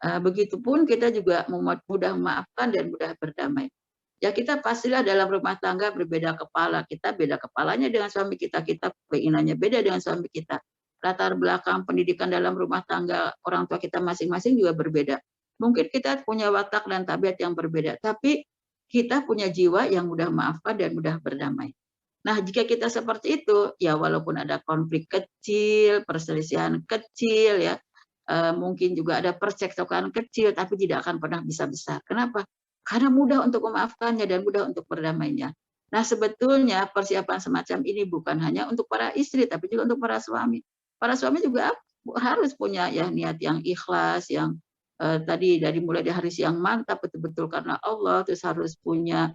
Begitupun kita juga mudah memaafkan dan mudah berdamai. Ya kita pastilah dalam rumah tangga berbeda kepala. Kita beda kepalanya dengan suami kita, kita keinginannya beda dengan suami kita. Latar belakang pendidikan dalam rumah tangga orang tua kita masing-masing juga berbeda. Mungkin kita punya watak dan tabiat yang berbeda, tapi kita punya jiwa yang mudah maafkan dan mudah berdamai. Nah, jika kita seperti itu, ya walaupun ada konflik kecil, perselisihan kecil ya, mungkin juga ada percekcokan kecil, tapi tidak akan pernah bisa besar. Kenapa? Karena mudah untuk memaafkannya dan mudah untuk berdamainya. Nah, sebetulnya persiapan semacam ini bukan hanya untuk para istri, tapi juga untuk para suami. Para suami juga harus punya ya niat yang ikhlas, yang tadi dari mulai dari hari yang mantap betul-betul karena Allah, terus harus punya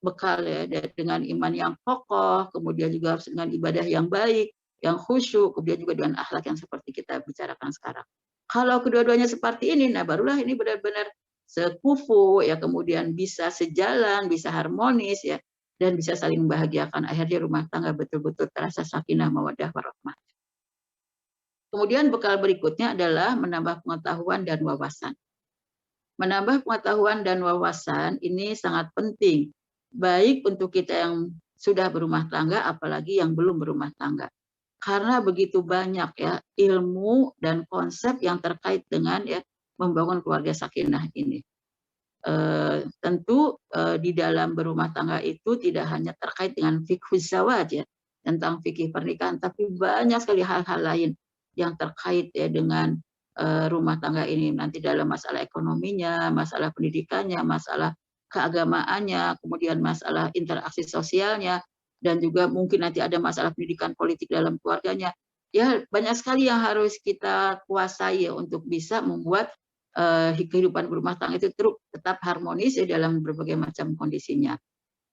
bekal ya dengan iman yang kokoh, kemudian juga harus dengan ibadah yang baik, yang khusyuk, kemudian juga dengan akhlak yang seperti kita bicarakan sekarang. Kalau kedua-duanya seperti ini, nah barulah ini benar-benar sekufu ya, kemudian bisa sejalan, bisa harmonis ya, dan bisa saling membahagiakan. Akhirnya rumah tangga betul-betul terasa sakinah mawaddah warahmah. Kemudian bekal berikutnya adalah menambah pengetahuan dan wawasan. Menambah pengetahuan dan wawasan ini sangat penting, baik untuk kita yang sudah berumah tangga, apalagi yang belum berumah tangga. Karena begitu banyak ya ilmu dan konsep yang terkait dengan ya membangun keluarga sakinah ini. Tentu di dalam berumah tangga itu tidak hanya terkait dengan fikih zawaj ya, tentang fikih pernikahan, tapi banyak sekali hal-hal lain yang terkait ya dengan rumah tangga ini, nanti dalam masalah ekonominya, masalah pendidikannya, masalah keagamaannya, kemudian masalah interaksi sosialnya, dan juga mungkin nanti ada masalah pendidikan politik dalam keluarganya. Ya, banyak sekali yang harus kita kuasai ya untuk bisa membuat kehidupan berumah tangga itu tetap harmonis ya dalam berbagai macam kondisinya.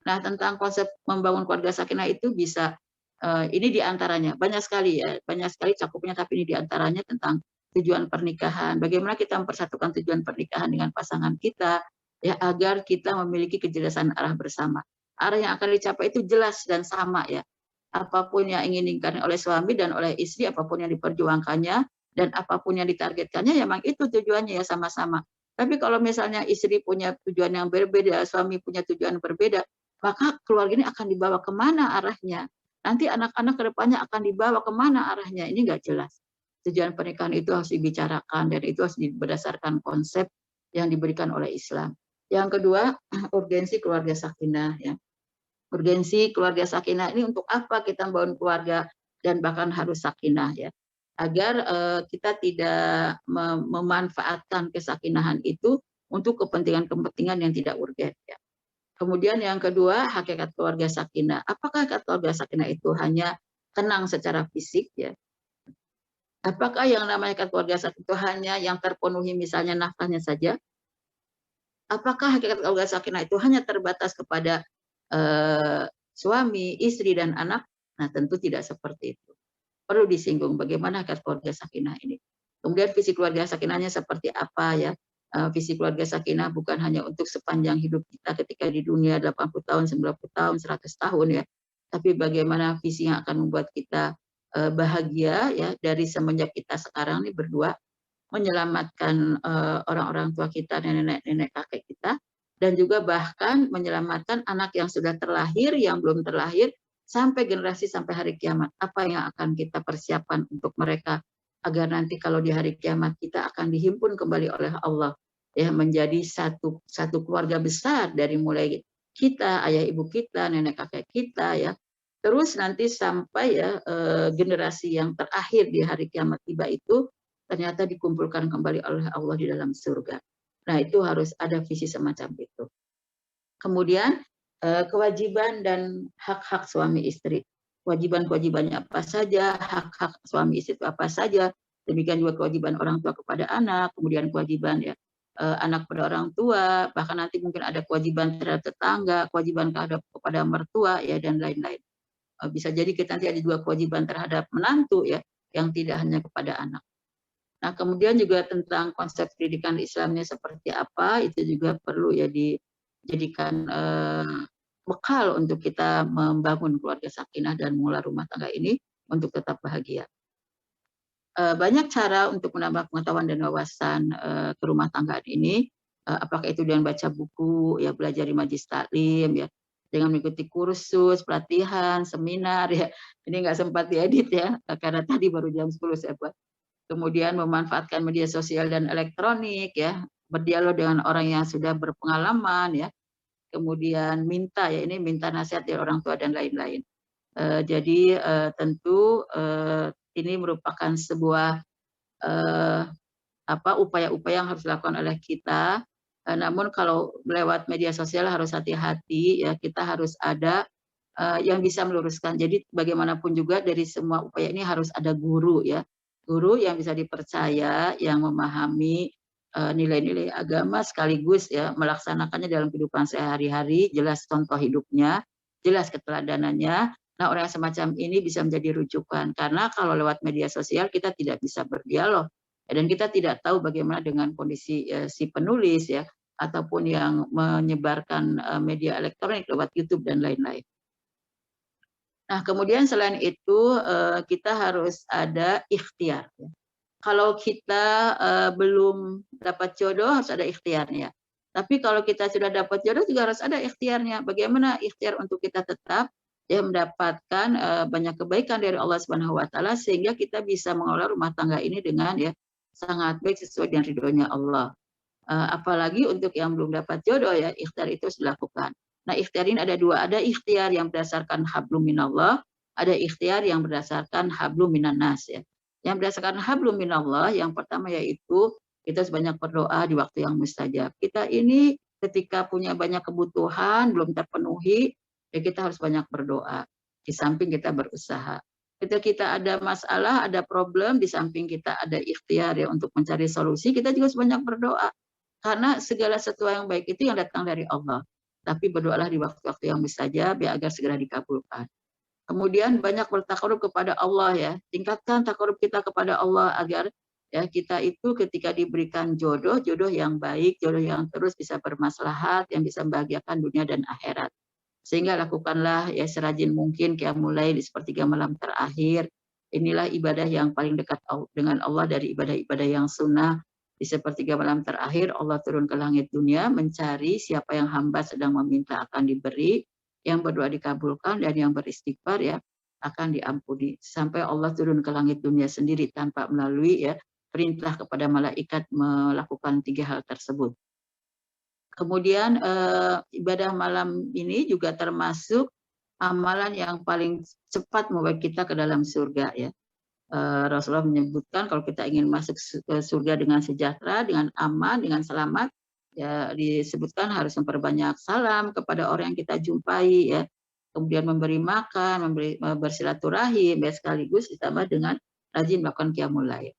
Nah, tentang konsep membangun keluarga sakinah itu bisa ini diantaranya banyak sekali ya, banyak sekali cakupnya, tapi ini diantaranya tentang tujuan pernikahan. Bagaimana kita mempersatukan tujuan pernikahan dengan pasangan kita ya agar kita memiliki kejelasan arah bersama. Arah yang akan dicapai itu jelas dan sama ya. Apapun yang ingin diinginkan oleh suami dan oleh istri, apapun yang diperjuangkannya dan apapun yang ditargetkannya, ya memang itu tujuannya ya sama-sama. Tapi kalau misalnya istri punya tujuan yang berbeda, suami punya tujuan berbeda, maka keluarga ini akan dibawa kemana arahnya? Nanti anak-anak ke depannya akan dibawa kemana arahnya? Ini nggak jelas. Tujuan pernikahan itu harus dibicarakan dan itu harus berdasarkan konsep yang diberikan oleh Islam. Yang kedua, urgensi keluarga sakinah ya. Urgensi keluarga sakinah ini untuk apa kita membangun keluarga dan bahkan harus sakinah ya. Agar kita tidak memanfaatkan kesakinahan itu untuk kepentingan-kepentingan yang tidak urgen ya. Kemudian yang kedua, hakikat keluarga sakinah. Apakah hakikat keluarga sakinah itu hanya tenang secara fisik ya? Apakah yang namanya hakikat keluarga sakinah itu hanya yang terpenuhi misalnya nafkahnya saja? Apakah hakikat keluarga sakinah itu hanya terbatas kepada suami, istri, dan anak? Nah, tentu tidak seperti itu. Perlu disinggung bagaimana hakikat keluarga sakinah ini. Kemudian visi keluarga sakinahnya seperti apa ya? Visi keluarga sakinah bukan hanya untuk sepanjang hidup kita ketika di dunia 80 tahun, 90 tahun, 100 tahun ya. Tapi bagaimana visi yang akan membuat kita bahagia ya dari semenjak kita sekarang ini berdua menyelamatkan orang-orang tua kita, nenek-nenek kakek kita, dan juga bahkan menyelamatkan anak yang sudah terlahir, yang belum terlahir, sampai generasi sampai hari kiamat. Apa yang akan kita persiapkan untuk mereka agar nanti kalau di hari kiamat kita akan dihimpun kembali oleh Allah ya menjadi satu keluarga besar dari mulai kita, ayah ibu kita, nenek kakek kita ya. Terus nanti sampai ya generasi yang terakhir di hari kiamat tiba itu ternyata dikumpulkan kembali oleh Allah di dalam surga. Nah, itu harus ada visi semacam itu. Kemudian kewajiban dan hak-hak suami istri. Kewajiban-kewajibannya apa saja, hak-hak suami istri itu apa saja. Demikian juga kewajiban orang tua kepada anak, kemudian kewajiban ya anak pada orang tua, bahkan nanti mungkin ada kewajiban terhadap tetangga, kewajiban kepada mertua ya dan lain-lain. Bisa jadi kita nanti ada juga kewajiban terhadap menantu ya, yang tidak hanya kepada anak. Nah, kemudian juga tentang konsep pendidikan Islamnya seperti apa, itu juga perlu ya dijadikan bekal untuk kita membangun keluarga sakinah dan mengelola rumah tangga ini untuk tetap bahagia. Banyak cara untuk menambah pengetahuan dan wawasan ke rumah tangga ini, apakah itu dengan baca buku, ya belajar di majelis taklim, ya dengan mengikuti kursus, pelatihan, seminar, ya ini nggak sempat diedit ya, karena tadi baru jam 10 saya buat. Kemudian memanfaatkan media sosial dan elektronik ya, berdialog dengan orang yang sudah berpengalaman ya, kemudian minta nasihat dari orang tua dan lain-lain. Jadi tentu ini merupakan sebuah upaya-upaya yang harus dilakukan oleh kita. Namun kalau lewat media sosial harus hati-hati ya, kita harus ada yang bisa meluruskan. Jadi bagaimanapun juga dari semua upaya ini harus ada guru ya. Guru yang bisa dipercaya, yang memahami nilai-nilai agama sekaligus ya melaksanakannya dalam kehidupan sehari-hari, jelas contoh hidupnya, jelas keteladanannya. Nah, orang yang semacam ini bisa menjadi rujukan karena kalau lewat media sosial kita tidak bisa berdialog dan kita tidak tahu bagaimana dengan kondisi si penulis ya ataupun yang menyebarkan media elektronik lewat YouTube dan lain-lain. Nah, kemudian selain itu kita harus ada ikhtiar. Kalau kita belum dapat jodoh harus ada ikhtiarnya. Tapi kalau kita sudah dapat jodoh juga harus ada ikhtiarnya. Bagaimana ikhtiar untuk kita tetap ya mendapatkan banyak kebaikan dari Allah Subhanahu wa taala sehingga kita bisa mengelola rumah tangga ini dengan ya sangat baik sesuai dengan ridhonya Allah. Apalagi untuk yang belum dapat jodoh ya ikhtiar itu harus dilakukan. Nah, ikhtiar ini ada dua, ada ikhtiar yang berdasarkan hablum minallah, ada ikhtiar yang berdasarkan hablum minan nas ya. Yang berdasarkan hablum minallah, yang pertama yaitu kita harus banyak berdoa di waktu yang mustajab. Kita ini ketika punya banyak kebutuhan belum terpenuhi, ya kita harus banyak berdoa. Di samping kita berusaha. Ketika kita ada masalah, ada problem, di samping kita ada ikhtiar ya untuk mencari solusi, kita juga harus banyak berdoa. Karena segala sesuatu yang baik itu yang datang dari Allah. Tapi berdoalah di waktu-waktu yang mustajab ya agar segera dikabulkan. Kemudian banyak bertakarub kepada Allah ya. Tingkatkan takarub kita kepada Allah agar ya kita itu ketika diberikan jodoh, jodoh yang baik, jodoh yang terus bisa bermaslahat, yang bisa membahagiakan dunia dan akhirat. Sehingga lakukanlah ya serajin mungkin qiyamul lail di sepertiga malam terakhir. Inilah ibadah yang paling dekat dengan Allah dari ibadah-ibadah yang sunnah. Di sepertiga malam terakhir Allah turun ke langit dunia mencari siapa yang hamba sedang meminta akan diberi, yang berdoa dikabulkan, dan yang beristighfar ya akan diampuni. Sampai Allah turun ke langit dunia sendiri tanpa melalui ya perintah kepada malaikat melakukan 3 hal tersebut. Kemudian ibadah malam ini juga termasuk amalan yang paling cepat membawa kita ke dalam surga ya. Rasulullah menyebutkan kalau kita ingin masuk ke surga dengan sejahtera, dengan aman, dengan selamat, ya disebutkan harus memperbanyak salam kepada orang yang kita jumpai ya. Kemudian memberi makan, bersilaturahim, ya sekaligus ditambah dengan rajin melakukan qiyamul lail.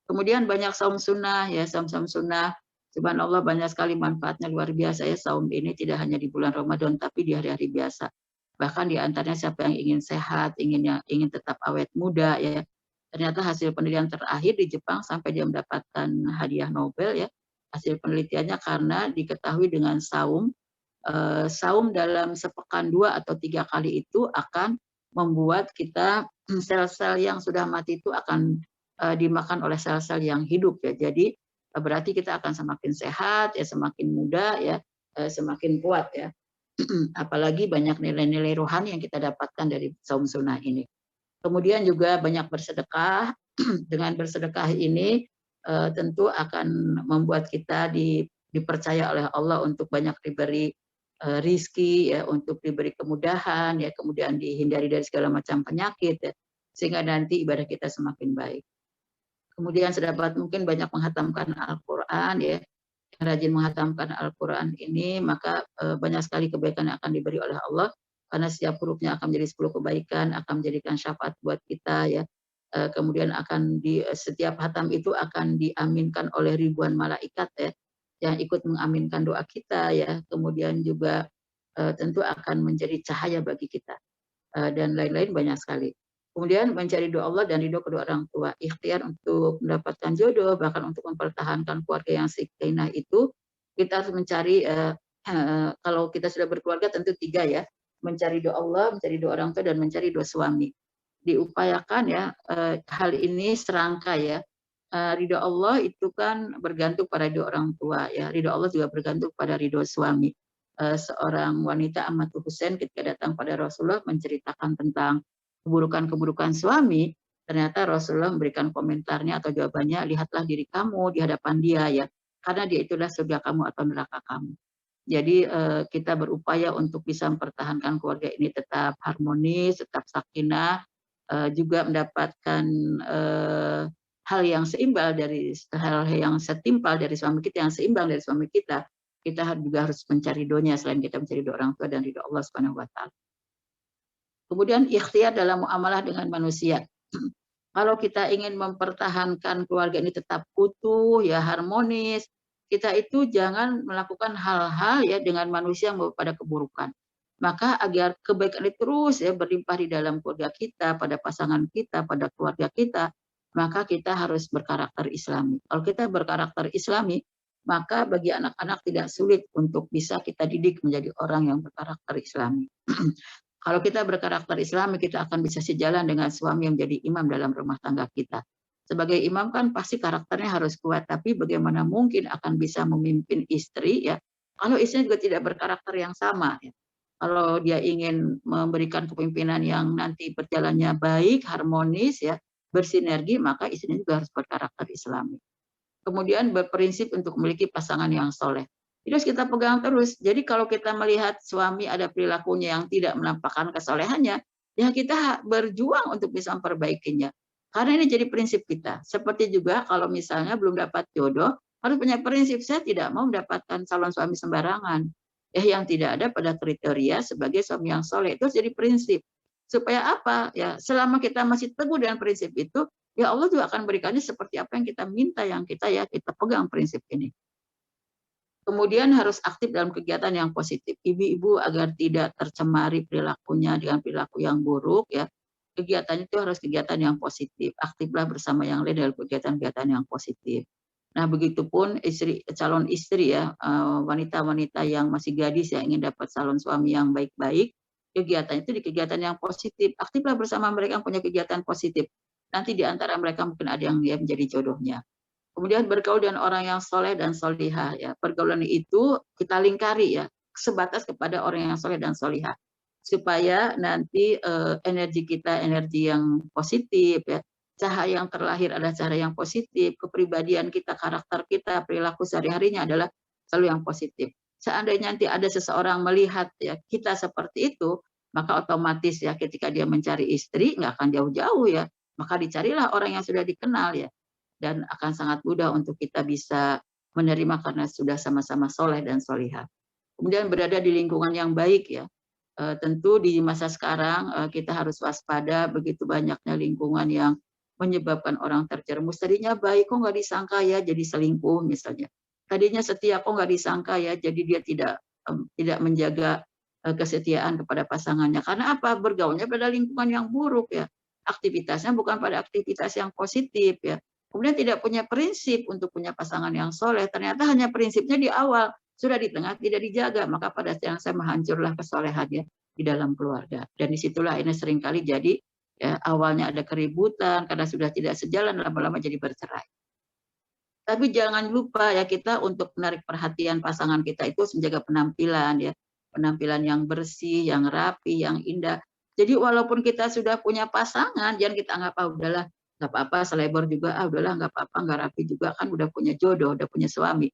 Kemudian banyak saum sunnah ya, saum-saum sunnah. Subhanallah banyak sekali manfaatnya luar biasa ya saum ini tidak hanya di bulan Ramadan tapi di hari-hari biasa. Bahkan di antaranya siapa yang ingin sehat, ingin tetap awet muda ya. Ternyata hasil penelitian terakhir di Jepang sampai dia mendapatkan hadiah Nobel ya. Hasil penelitiannya karena diketahui dengan saum dalam sepekan 2 atau 3 kali itu akan membuat kita sel-sel yang sudah mati itu akan dimakan oleh sel-sel yang hidup ya. Jadi berarti kita akan semakin sehat ya, semakin muda ya, semakin kuat ya. Apalagi banyak nilai-nilai rohani yang kita dapatkan dari saum sunnah ini. Kemudian juga banyak bersedekah. Dengan bersedekah ini tentu akan membuat kita dipercaya oleh Allah untuk banyak diberi rizki ya, untuk diberi kemudahan ya, kemudian dihindari dari segala macam penyakit ya, sehingga nanti ibadah kita semakin baik. Kemudian sedapat mungkin banyak menghatamkan Al-Quran ya, yang rajin menghatamkan Al-Quran ini maka banyak sekali kebaikan yang akan diberi oleh Allah, karena setiap hurufnya akan menjadi 10 kebaikan, akan menjadikan syafaat buat kita ya. Kemudian akan di setiap hatam itu akan diaminkan oleh ribuan malaikat ya, yang ikut mengaminkan doa kita ya. Kemudian juga tentu akan menjadi cahaya bagi kita dan lain-lain banyak sekali. Kemudian mencari doa Allah dan ridho kedua orang tua, ikhtiar untuk mendapatkan jodoh, bahkan untuk mempertahankan keluarga yang sakinah itu kita harus mencari kalau kita sudah berkeluarga tentu 3 ya, mencari doa Allah, mencari doa orang tua, dan mencari doa suami. Diupayakan ya hal ini serangkai ya. Ridho Allah itu kan bergantung pada ridho orang tua ya. Ridho Allah juga bergantung pada ridho suami. Seorang wanita Ammatul Husain ketika datang pada Rasulullah menceritakan tentang keburukan-keburukan suami, ternyata Rasulullah memberikan komentarnya atau jawabannya, lihatlah diri kamu di hadapan dia ya, karena dia itulah surga kamu atau neraka kamu. Jadi kita berupaya untuk bisa mempertahankan keluarga ini tetap harmonis, tetap sakinah, juga mendapatkan hal yang setimpal dari suami kita, yang seimbang dari suami kita. Kita juga harus mencari doanya selain kita mencari doa orang tua dan ridho Allah Subhanahu wa taala. Kemudian ikhtiar dalam muamalah dengan manusia. Kalau kita ingin mempertahankan keluarga ini tetap utuh, ya harmonis, kita itu jangan melakukan hal-hal ya dengan manusia yang membawa pada keburukan. Maka agar kebaikan itu terus ya berlimpah di dalam keluarga kita, pada pasangan kita, pada keluarga kita, maka kita harus berkarakter Islami. Kalau kita berkarakter Islami, maka bagi anak-anak tidak sulit untuk bisa kita didik menjadi orang yang berkarakter Islami. Kalau kita berkarakter Islami, kita akan bisa sejalan dengan suami yang menjadi imam dalam rumah tangga kita. Sebagai imam kan pasti karakternya harus kuat, tapi bagaimana mungkin akan bisa memimpin istri ya, kalau istrinya juga tidak berkarakter yang sama ya. Kalau dia ingin memberikan kepemimpinan yang nanti berjalannya baik, harmonis ya, bersinergi, maka istrinya juga harus berkarakter Islami. Kemudian berprinsip untuk memiliki pasangan yang soleh. Terus kita pegang terus. Jadi kalau kita melihat suami ada perilakunya yang tidak menampakkan kesolehannya, ya kita berjuang untuk bisa memperbaikinya. Karena ini jadi prinsip kita. Seperti juga kalau misalnya belum dapat jodoh, harus punya prinsip, saya tidak mau mendapatkan calon suami sembarangan. Yang tidak ada pada kriteria sebagai suami yang soleh. Itu jadi prinsip. Supaya apa? Ya, selama kita masih teguh dengan prinsip itu, ya Allah juga akan berikannya seperti apa yang kita minta, yang kita pegang prinsip ini. Kemudian harus aktif dalam kegiatan yang positif. Ibu-ibu agar tidak tercemari perilakunya dengan perilaku yang buruk, ya. Kegiatannya itu harus kegiatan yang positif. Aktiflah bersama yang lain dalam kegiatan-kegiatan yang positif. Nah, begitupun calon istri ya, wanita-wanita yang masih gadis yang ingin dapat calon suami yang baik-baik, kegiatan itu di kegiatan yang positif. Aktiflah bersama mereka yang punya kegiatan positif. Nanti di antara mereka mungkin ada yang dia menjadi jodohnya. Kemudian bergaul dengan orang yang soleh dan solihah. Ya. Pergaulan itu kita lingkari ya, sebatas kepada orang yang soleh dan solihah. Supaya nanti energi kita, energi yang positif, ya. Cahaya yang terlahir adalah cahaya yang positif, kepribadian kita, karakter kita, perilaku sehari-harinya adalah selalu yang positif. Seandainya nanti ada seseorang melihat ya kita seperti itu, maka otomatis ya ketika dia mencari istri, nggak akan jauh-jauh ya. Maka dicarilah orang yang sudah dikenal ya, dan akan sangat mudah untuk kita bisa menerima karena sudah sama-sama soleh dan solihah. Kemudian berada di lingkungan yang baik ya. Tentu di masa sekarang kita harus waspada, begitu banyaknya lingkungan yang menyebabkan orang terjerumus. Tadinya baik kok nggak disangka ya jadi selingkuh misalnya. Tadinya setia kok nggak disangka ya jadi dia tidak menjaga kesetiaan kepada pasangannya. Karena apa? Bergaulnya pada lingkungan yang buruk ya. Aktivitasnya bukan pada aktivitas yang positif ya. Kemudian tidak punya prinsip untuk punya pasangan yang soleh. Ternyata hanya prinsipnya di awal, sudah di tengah tidak dijaga. Maka pada saat saya menghancurlah kesolehannya di dalam keluarga. Dan disitulah ini seringkali jadi ya, awalnya ada keributan karena sudah tidak sejalan, lama-lama jadi bercerai. Tapi jangan lupa ya kita untuk menarik perhatian pasangan kita itu menjaga penampilan ya, penampilan yang bersih, yang rapi, yang indah. Jadi walaupun kita sudah punya pasangan, jangan kita anggap udahlah nggak apa-apa, selebor juga, udahlah nggak apa-apa, nggak rapi juga kan udah punya jodoh, udah punya suami.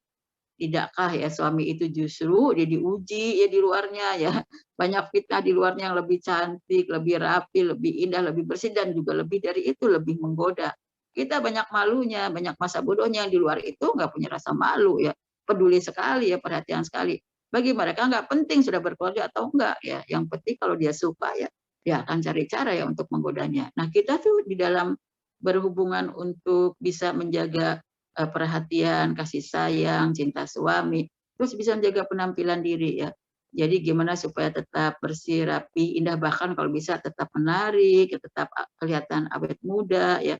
Tidakkah ya suami itu justru dia diuji ya di luarnya ya, banyak fitnah di luarnya yang lebih cantik, lebih rapi, lebih indah, lebih bersih, dan juga lebih dari itu lebih menggoda. Kita banyak malunya, banyak masa bodohnya, yang di luar itu nggak punya rasa malu ya, peduli sekali ya, perhatian sekali. Bagi mereka nggak penting sudah berkeluarga atau enggak ya, yang penting kalau dia suka ya, dia akan cari cara ya untuk menggodanya. Nah kita tuh di dalam berhubungan untuk bisa menjaga perhatian, kasih sayang, cinta suami, terus bisa menjaga penampilan diri ya. Jadi gimana supaya tetap bersih, rapi, indah, bahkan kalau bisa tetap menarik, tetap kelihatan awet muda ya.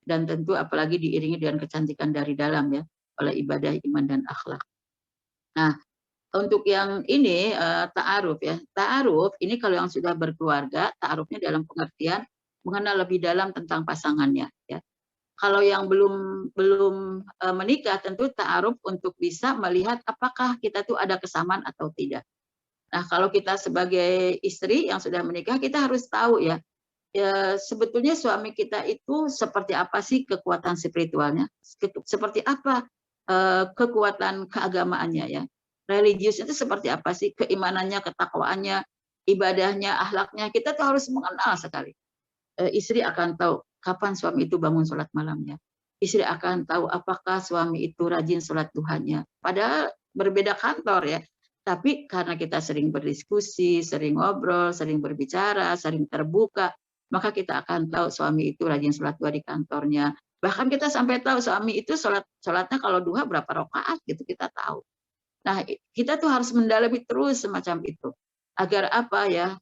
Dan tentu apalagi diiringi dengan kecantikan dari dalam ya, oleh ibadah, iman, dan akhlak. Nah, untuk yang ini ta'aruf ya. Ta'aruf ini kalau yang sudah berkeluarga, ta'arufnya dalam pengertian mengenal lebih dalam tentang pasangannya ya. Kalau yang belum menikah tentu ta'aruf untuk bisa melihat apakah kita tuh ada kesamaan atau tidak. Nah, kalau kita sebagai istri yang sudah menikah, kita harus tahu ya, sebetulnya suami kita itu seperti apa sih kekuatan spiritualnya, seperti apa kekuatan keagamaannya ya. Religius itu seperti apa sih keimanannya, ketakwaannya, ibadahnya, akhlaknya. Kita tuh harus mengenal sekali. Istri akan tahu kapan suami itu bangun sholat malamnya. Istri akan tahu apakah suami itu rajin sholat duhanya. Padahal berbeda kantor ya. Tapi karena kita sering berdiskusi, sering ngobrol, sering berbicara, sering terbuka, maka kita akan tahu suami itu rajin sholat duha di kantornya. Bahkan kita sampai tahu suami itu sholatnya kalau duha berapa rakaat gitu kita tahu. Nah, kita tuh harus mendalami terus semacam itu. Agar apa ya,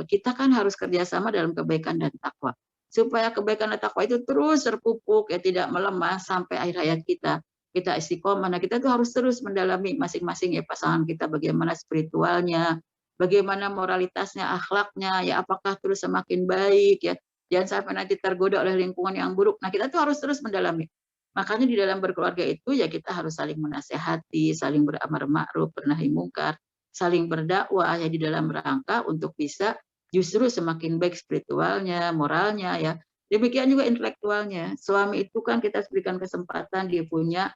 kita kan harus kerjasama dalam kebaikan dan takwa. Supaya kebaikan dan takwa itu terus terpupuk, ya tidak melemah sampai akhir hayat kita. Kita istiqomah, nah kita tuh harus terus mendalami masing-masing ya pasangan kita, bagaimana spiritualnya, bagaimana moralitasnya, akhlaknya, ya apakah terus semakin baik ya. Jangan sampai nanti tergoda oleh lingkungan yang buruk. Nah kita tuh harus terus mendalami. Makanya di dalam berkeluarga itu ya kita harus saling menasehati, saling beramar ma'ruf, bernahi mungkar, saling berdakwah ya di dalam rangka untuk bisa justru semakin baik spiritualnya, moralnya ya. Demikian juga intelektualnya. Suami itu kan kita berikan kesempatan dia punya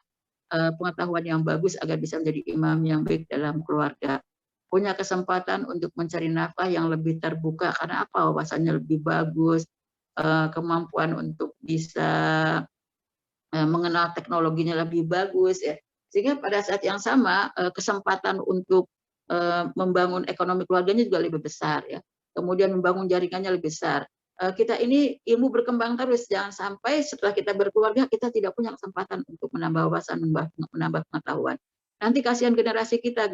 pengetahuan yang bagus agar bisa menjadi imam yang baik dalam keluarga. Punya kesempatan untuk mencari nafkah yang lebih terbuka karena apa? Wawasannya lebih bagus, kemampuan untuk bisa mengenal teknologinya lebih bagus ya. Sehingga pada saat yang sama kesempatan untuk membangun ekonomi keluarganya juga lebih besar ya. Kemudian membangun jaringannya lebih besar. Kita ini ilmu berkembang terus, jangan sampai setelah kita berkeluarga kita tidak punya kesempatan untuk menambah wawasan, menambah pengetahuan. Nanti kasihan generasi kita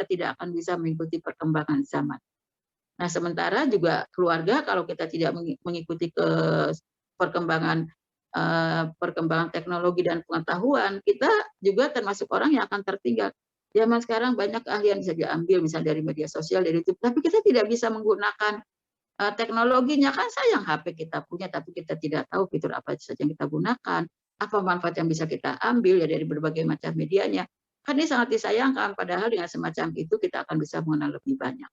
tidak akan bisa mengikuti perkembangan zaman. Nah, sementara juga keluarga kalau kita tidak mengikuti ke perkembangan perkembangan teknologi dan pengetahuan, kita juga termasuk orang yang akan tertinggal. Zaman sekarang banyak keahlian bisa diambil, misalnya dari media sosial, dari YouTube, tapi kita tidak bisa menggunakan teknologinya. Kan sayang HP kita punya, tapi kita tidak tahu fitur apa saja yang kita gunakan, apa manfaat yang bisa kita ambil ya dari berbagai macam medianya. Kan ini sangat disayangkan, padahal dengan semacam itu kita akan bisa mengenal lebih banyak.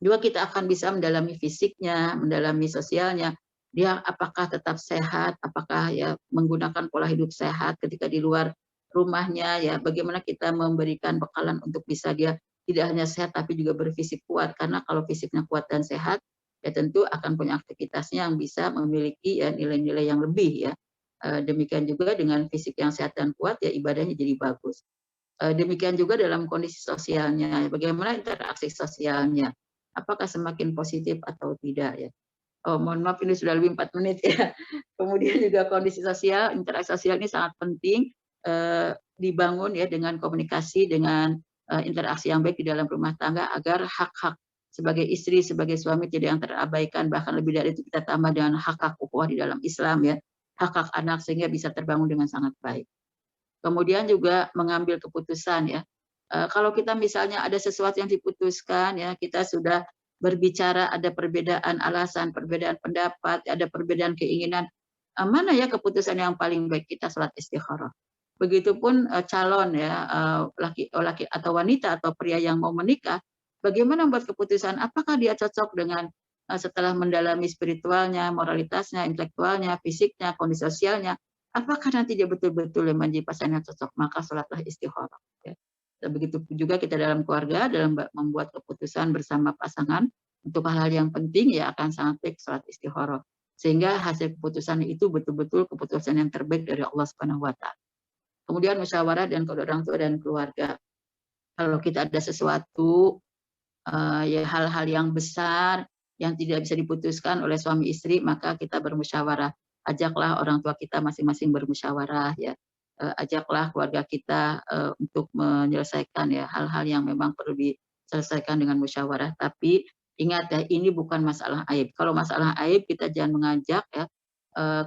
Juga kita akan bisa mendalami fisiknya, mendalami sosialnya. Dia apakah tetap sehat, apakah ya menggunakan pola hidup sehat ketika di luar rumahnya, ya bagaimana kita memberikan bekalan untuk bisa dia tidak hanya sehat tapi juga berfisik kuat. Karena kalau fisiknya kuat dan sehat, ya tentu akan punya aktivitasnya yang bisa memiliki ya nilai-nilai yang lebih ya. Demikian juga dengan fisik yang sehat dan kuat ya ibadahnya jadi bagus. Demikian juga dalam kondisi sosialnya, bagaimana interaksi sosialnya, apakah semakin positif atau tidak ya. Oh, mohon maaf ini sudah lebih 4 menit ya. Kemudian juga kondisi sosial, interaksi sosial ini sangat penting dibangun ya dengan komunikasi, dengan interaksi yang baik di dalam rumah tangga agar hak-hak sebagai istri, sebagai suami tidak yang terabaikan, bahkan lebih dari itu kita tambah dengan hak-hak ukhuwah di dalam Islam ya, hak-hak anak sehingga bisa terbangun dengan sangat baik. Kemudian juga mengambil keputusan ya. Kalau kita misalnya ada sesuatu yang diputuskan ya, kita sudah berbicara ada perbedaan alasan, perbedaan pendapat, ada perbedaan keinginan, mana ya keputusan yang paling baik, kita sholat istikharah. Begitupun calon ya, laki atau wanita atau pria yang mau menikah, bagaimana membuat keputusan apakah dia cocok dengan setelah mendalami spiritualnya, moralitasnya, intelektualnya, fisiknya, kondisi sosialnya, apakah nanti dia betul-betul yang menjadi pasangan yang cocok, maka sholatlah istikharah. Ya. Begitu juga kita dalam keluarga, dalam membuat keputusan bersama pasangan, untuk hal-hal yang penting ya akan sangat baik sholat istikharah. Sehingga hasil keputusan itu betul-betul keputusan yang terbaik dari Allah Subhanahu wa Ta'ala. Kemudian musyawarah dan kedua orang tua dan keluarga. Kalau kita ada sesuatu, ya hal-hal yang besar yang tidak bisa diputuskan oleh suami istri, maka kita bermusyawarah. Ajaklah orang tua kita masing-masing bermusyawarah ya. Ajaklah keluarga kita untuk menyelesaikan ya hal-hal yang memang perlu diselesaikan dengan musyawarah. Tapi ingat ya, ini bukan masalah aib. Kalau masalah aib kita jangan mengajak ya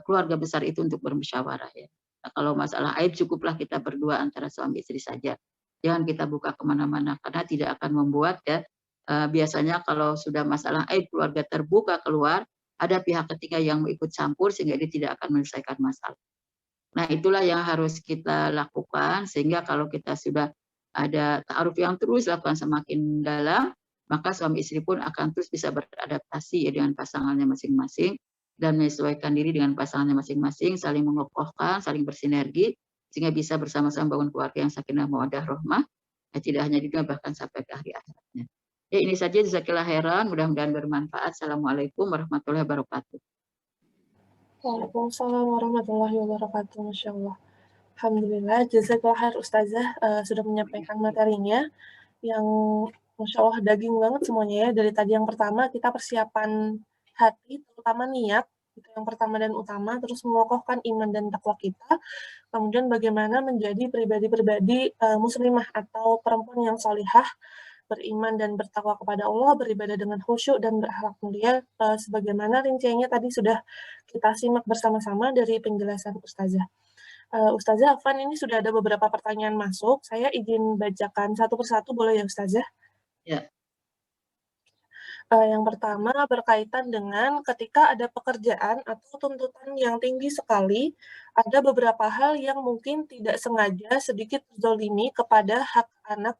keluarga besar itu untuk bermusyawarah ya. Nah, kalau masalah aib cukuplah kita berdua antara suami istri saja. Jangan kita buka kemana-mana karena tidak akan membuat ya biasanya kalau sudah masalah aib keluarga terbuka keluar, ada pihak ketiga yang mau ikut campur sehingga dia tidak akan menyelesaikan masalah. Nah, itulah yang harus kita lakukan sehingga kalau kita sudah ada ta'aruf yang terus lakukan semakin dalam, maka suami istri pun akan terus bisa beradaptasi ya dengan pasangannya masing-masing dan menyesuaikan diri dengan pasangannya masing-masing, saling mengokohkan, saling bersinergi sehingga bisa bersama-sama bangun keluarga yang sakinah mawaddah rahmah, ya tidak hanya di dunia bahkan sampai ke akhir akhiratnya. Ya ini saja, jazakallahu khairan, mudah-mudahan bermanfaat. Assalamualaikum warahmatullahi wabarakatuh. Waalaikumsalam warahmatullahi wabarakatuh. Masya Allah. Alhamdulillah, jazakallah khair Ustazah sudah menyampaikan materinya yang Masya Allah daging banget semuanya ya. Dari tadi yang pertama kita persiapan hati, terutama niat, itu yang pertama dan utama, terus mengokohkan iman dan takwa kita, kemudian bagaimana menjadi pribadi-pribadi muslimah atau perempuan yang solihah, beriman dan bertakwa kepada Allah, beribadah dengan khusyuk dan berakhlak mulia, sebagaimana rinciannya tadi sudah kita simak bersama-sama dari penjelasan Ustazah. Ustazah Afwan, ini sudah ada beberapa pertanyaan masuk. Saya izin bacakan satu persatu, boleh ya Ustazah? Ya. Yang pertama berkaitan dengan ketika ada pekerjaan atau tuntutan yang tinggi sekali, ada beberapa hal yang mungkin tidak sengaja sedikit zolimi kepada hak anak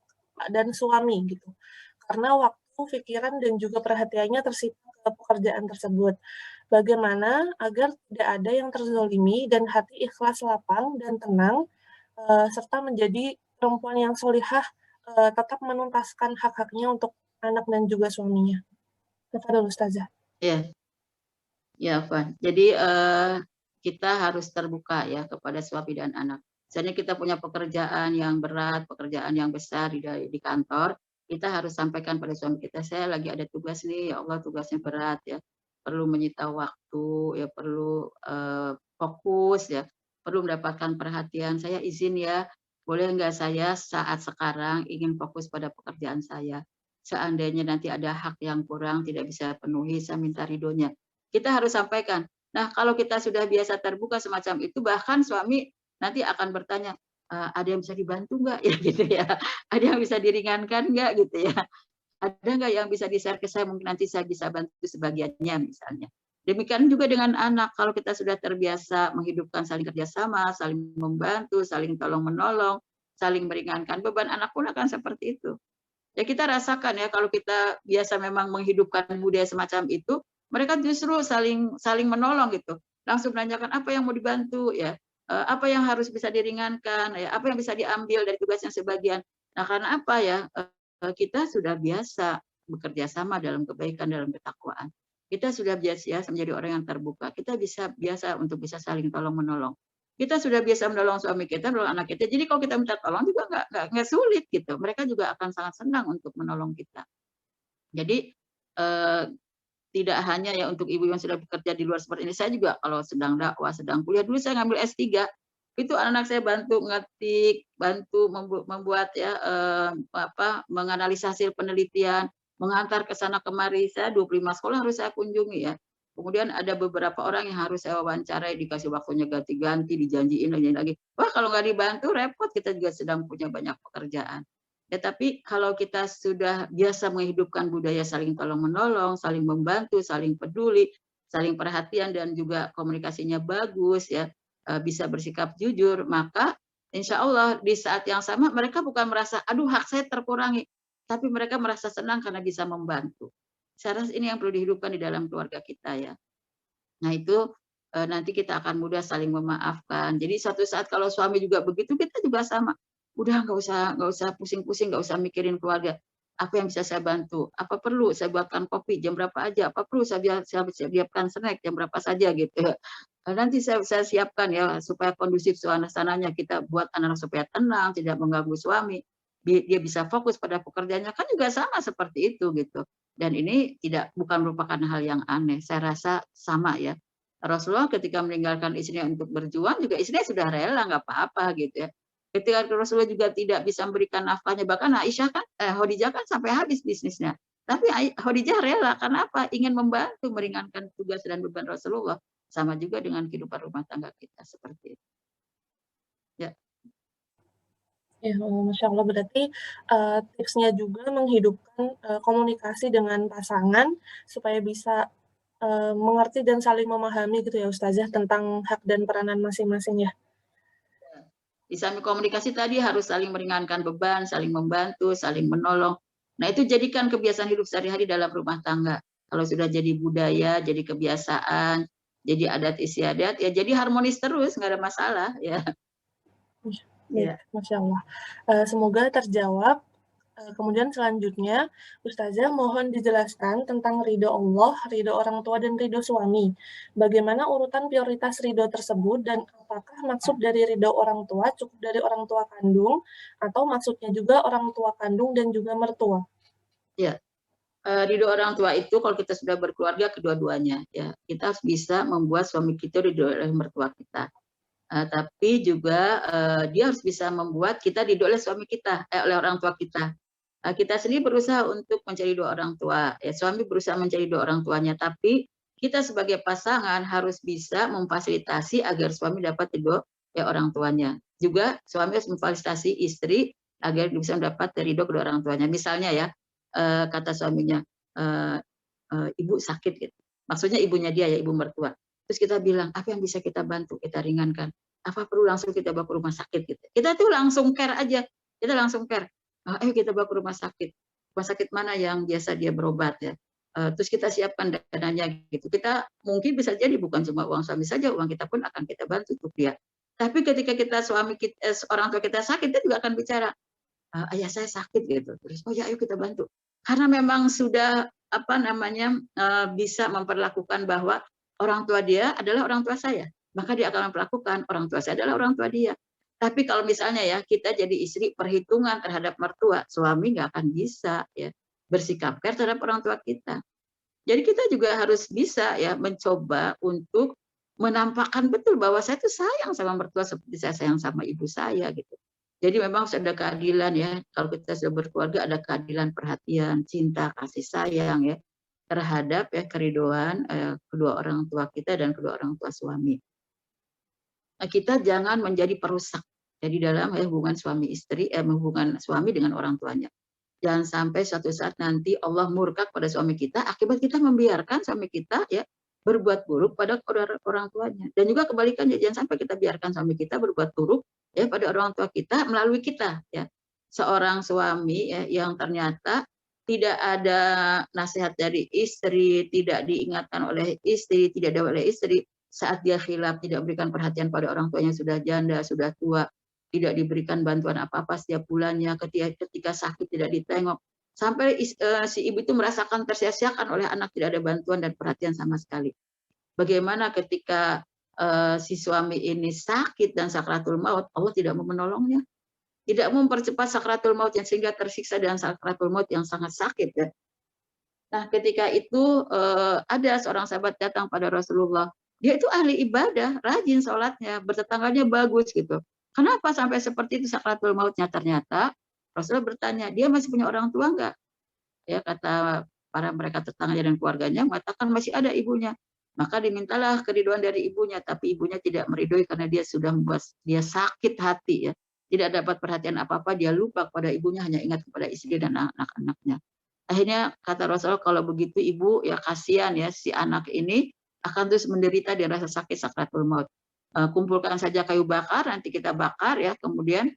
dan suami gitu. Karena waktu, pikiran, dan juga perhatiannya tersita ke pekerjaan tersebut. Bagaimana agar tidak ada yang terzolimi dan hati ikhlas lapang dan tenang, serta menjadi perempuan yang solihah, tetap menuntaskan hak-haknya untuk anak dan juga suaminya. Tafadhol Ustazah. Ya. Ya, Van. Jadi kita harus terbuka ya kepada suami dan anak. Misalnya kita punya pekerjaan yang berat, pekerjaan yang besar di kantor, kita harus sampaikan pada suami kita, saya lagi ada tugas nih, ya Allah tugasnya berat ya, perlu menyita waktu, ya perlu fokus ya, perlu mendapatkan perhatian. Saya izin ya, boleh nggak saya saat sekarang ingin fokus pada pekerjaan saya. Seandainya nanti ada hak yang kurang tidak bisa penuhi, saya minta ridhonya. Kita harus sampaikan. Nah, kalau kita sudah biasa terbuka semacam itu, bahkan suami nanti akan bertanya, ada yang bisa dibantu nggak ya gitu ya, ada yang bisa diringankan nggak gitu ya, ada nggak yang bisa di-share ke saya, mungkin nanti saya bisa bantu sebagiannya misalnya. Demikian juga dengan anak, kalau kita sudah terbiasa menghidupkan saling kerjasama, saling membantu, saling tolong menolong, saling meringankan beban, anak pun akan seperti itu. Ya kita rasakan ya kalau kita biasa memang menghidupkan budaya semacam itu, mereka justru saling saling menolong gitu. Langsung menanyakan apa yang mau dibantu ya, apa yang harus bisa diringankan ya, apa yang bisa diambil dari tugasnya sebagian. Nah, karena apa ya? Kita sudah biasa bekerja sama dalam kebaikan, dalam ketakwaan. Kita sudah biasa menjadi orang yang terbuka. Kita bisa biasa untuk bisa saling tolong menolong. Kita sudah biasa menolong suami kita, menolong anak kita. Jadi kalau kita minta tolong juga nggak sulit gitu. Mereka juga akan sangat senang untuk menolong kita. Jadi eh, tidak hanya ya untuk ibu yang sudah bekerja di luar seperti ini. Saya juga kalau sedang dakwah, sedang kuliah, dulu saya ngambil S3, itu anak-anak saya bantu ngetik, bantu membuat ya menganalisa hasil penelitian, mengantar ke sana kemari. Saya 25 sekolah harus saya kunjungi ya. Kemudian ada beberapa orang yang harus saya wawancarai, dikasih waktunya ganti-ganti, dijanjiin lagi. Wah, kalau nggak dibantu repot, kita juga sedang punya banyak pekerjaan. Ya, tapi kalau kita sudah biasa menghidupkan budaya saling tolong-menolong, saling membantu, saling peduli, saling perhatian, dan juga komunikasinya bagus, ya bisa bersikap jujur, maka insya Allah di saat yang sama mereka bukan merasa, aduh hak saya terkurangi, tapi mereka merasa senang karena bisa membantu. Saya rasa ini yang perlu dihidupkan di dalam keluarga kita ya. Nah itu nanti kita akan mudah saling memaafkan. Jadi suatu saat kalau suami juga begitu, kita juga sama. Udah nggak usah pusing-pusing, nggak usah mikirin keluarga. Apa yang bisa saya bantu? Apa perlu saya buatkan kopi jam berapa aja? Apa perlu saya siapkan snack jam berapa saja gitu. Nanti saya siapkan ya supaya kondusif suasananya, kita buat anak supaya tenang, tidak mengganggu suami. Dia bisa fokus pada pekerjaannya, kan juga sama seperti itu gitu. Dan ini bukan merupakan hal yang aneh. Saya rasa sama ya. Rasulullah ketika meninggalkan istrinya untuk berjuang juga istrinya sudah rela, nggak apa-apa gitu ya. Ketika Rasulullah juga tidak bisa memberikan nafkahnya, bahkan Aisyah kan, Khadijah kan sampai habis bisnisnya. Tapi Khadijah rela, karena apa? Ingin membantu meringankan tugas dan beban Rasulullah. Sama juga dengan kehidupan rumah tangga kita seperti itu. Ya. Ya, Masya Allah, berarti tipsnya juga menghidupkan komunikasi dengan pasangan supaya bisa mengerti dan saling memahami gitu ya Ustazah tentang hak dan peranan masing-masing ya. Di samping komunikasi tadi harus saling meringankan beban, saling membantu, saling menolong. Nah itu jadikan kebiasaan hidup sehari-hari dalam rumah tangga. Kalau sudah jadi budaya, jadi kebiasaan, jadi adat istiadat, ya jadi harmonis terus, nggak ada masalah ya. Baik, Masya Allah. Semoga terjawab. Kemudian selanjutnya, Ustazah mohon dijelaskan tentang ridho Allah, ridho orang tua, dan ridho suami. Bagaimana urutan prioritas ridho tersebut, dan apakah maksud dari ridho orang tua cukup dari orang tua kandung, atau maksudnya juga orang tua kandung dan juga mertua? Ya, ridho orang tua itu kalau kita sudah berkeluarga kedua-duanya ya, kita harus bisa membuat suami kita ridho oleh mertua kita. Tapi juga dia harus bisa membuat kita ridho oleh suami kita, oleh orang tua kita. Kita sendiri berusaha untuk mencari ridho orang tua, ya suami berusaha mencari ridho orang tuanya, tapi kita sebagai pasangan harus bisa memfasilitasi agar suami dapat ridho ya orang tuanya. Juga suami harus memfasilitasi istri agar bisa mendapat ridho kedua orang tuanya. Misalnya ya, kata suaminya, ibu sakit gitu. Maksudnya ibunya dia ya, ibu mertua. Terus kita bilang, apa yang bisa kita bantu, kita ringankan. Apa perlu langsung kita bawa ke rumah sakit gitu. Kita tuh langsung care aja. Kita langsung care. Ayo kita bawa ke rumah sakit. Rumah sakit mana yang biasa dia berobat ya. Terus kita siapkan dananya gitu. Kita mungkin bisa jadi bukan cuma uang suami saja, uang kita pun akan kita bantu untuk dia. Tapi ketika orang tua kita sakit, dia juga akan bicara, ayah saya sakit gitu. Terus oh ya ayo kita bantu. Karena memang sudah bisa memperlakukan bahwa orang tua dia adalah orang tua saya, maka dia akan memperlakukan orang tua saya adalah orang tua dia. Tapi kalau misalnya ya kita jadi istri perhitungan terhadap mertua, suami nggak akan bisa ya bersikap fair terhadap orang tua kita. Jadi kita juga harus bisa ya mencoba untuk menampakkan betul bahwa saya tuh sayang sama mertua seperti saya sayang sama ibu saya gitu. Jadi memang sudah ada keadilan ya, kalau kita sudah berkeluarga ada keadilan, perhatian, cinta, kasih sayang ya terhadap ya keriduan kedua orang tua kita dan kedua orang tua suami. Nah, kita jangan menjadi perusak. Jadi dalam hubungan suami istri, hubungan suami dengan orang tuanya. Jangan sampai suatu saat nanti Allah murka pada suami kita akibat kita membiarkan suami kita ya berbuat buruk pada orang tuanya. Dan juga kebalikannya, jangan sampai kita biarkan suami kita berbuat buruk ya pada orang tua kita melalui kita ya. Seorang suami ya, yang ternyata tidak ada nasihat dari istri, tidak diingatkan oleh istri, tidak ada oleh istri, saat dia khilaf tidak memberikan perhatian pada orang tuanya sudah janda, sudah tua, tidak diberikan bantuan apa-apa setiap bulannya, ketika sakit tidak ditengok, sampai si ibu itu merasakan tersia-siakan oleh anak, tidak ada bantuan dan perhatian sama sekali. Bagaimana ketika si suami ini sakit dan sakratul maut, Allah tidak mau menolongnya, tidak mempercepat sakratul maut yang sehingga tersiksa dengan sakratul maut yang sangat sakit ya. Nah, ketika itu ada seorang sahabat datang pada Rasulullah. Dia itu ahli ibadah, rajin sholatnya, bertetangganya bagus gitu. Kenapa sampai seperti itu sakratul mautnya? Ternyata Rasulullah bertanya, dia masih punya orang tua enggak? Ya, kata para mereka tetangganya dan keluarganya mengatakan masih ada ibunya. Maka dimintalah keriduan dari ibunya, tapi ibunya tidak meridhoi karena dia sudah membuat dia sakit hati ya. Tidak dapat perhatian apa-apa, dia lupa pada ibunya, hanya ingat kepada istri dan anak-anaknya. Akhirnya kata Rasulullah, kalau begitu ibu ya kasihan ya si anak ini akan terus menderita di rasa sakit sakratul maut. Kumpulkan saja kayu bakar, nanti kita bakar ya. Kemudian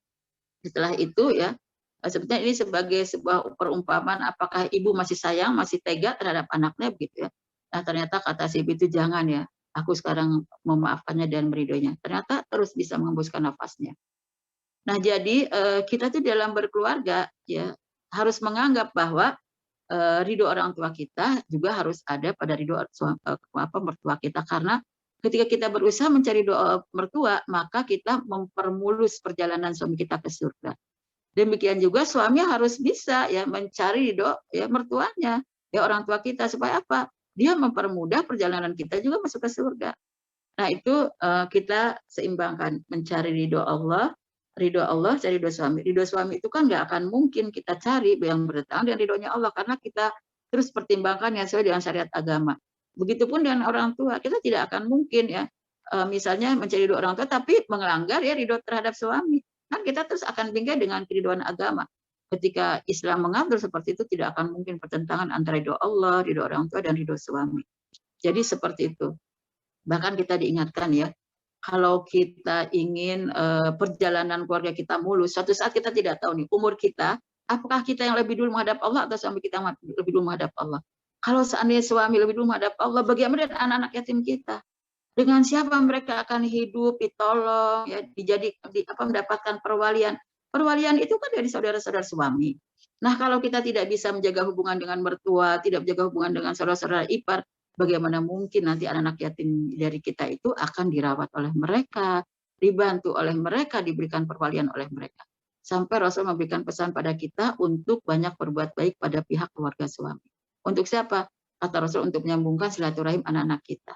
setelah itu ya, sebetulnya ini sebagai sebuah perumpamaan apakah ibu masih sayang, masih tega terhadap anaknya begitu ya. Nah ternyata kata si ibu itu jangan ya, aku sekarang memaafkannya dan meridhoinya. Ternyata terus bisa mengembuskan nafasnya. Nah jadi kita tuh dalam berkeluarga ya harus menganggap bahwa ridho orang tua kita juga harus ada pada ridho mertua kita, karena ketika kita berusaha mencari doa mertua maka kita mempermulus perjalanan suami kita ke surga. Demikian juga suami harus bisa ya mencari ridho ya mertuanya ya orang tua kita, supaya apa? Dia mempermudah perjalanan kita juga masuk ke surga. Nah itu kita seimbangkan, mencari ridho Allah, cari ridho suami. Ridho suami itu kan nggak akan mungkin kita cari yang bertentangan dengan ridhonya Allah, karena kita terus pertimbangkan yang sesuai dengan syariat agama. Begitupun dengan orang tua, kita tidak akan mungkin ya misalnya mencari ridho orang tua tapi melanggar ya ridho terhadap suami. Kan kita terus akan bingkai dengan keridhoan agama. Ketika Islam mengatur seperti itu, tidak akan mungkin pertentangan antara ridho Allah, ridho orang tua, dan ridho suami. Jadi seperti itu. Bahkan kita diingatkan ya, kalau kita ingin perjalanan keluarga kita mulus, suatu saat kita tidak tahu nih umur kita, apakah kita yang lebih dulu menghadap Allah atau suami kita yang lebih dulu menghadap Allah. Kalau seandainya suami lebih dulu menghadap Allah, bagaimana dengan anak-anak yatim kita? Dengan siapa mereka akan hidup, ditolong, ya, mendapatkan perwalian. Perwalian itu kan dari saudara-saudara suami. Nah, kalau kita tidak bisa menjaga hubungan dengan mertua, tidak menjaga hubungan dengan saudara-saudara ipar, bagaimana mungkin nanti anak-anak yatim dari kita itu akan dirawat oleh mereka, dibantu oleh mereka, diberikan perwalian oleh mereka. Sampai Rasul memberikan pesan pada kita untuk banyak berbuat baik pada pihak keluarga suami. Untuk siapa? Kata Rasul, untuk menyambungkan silaturahim anak-anak kita.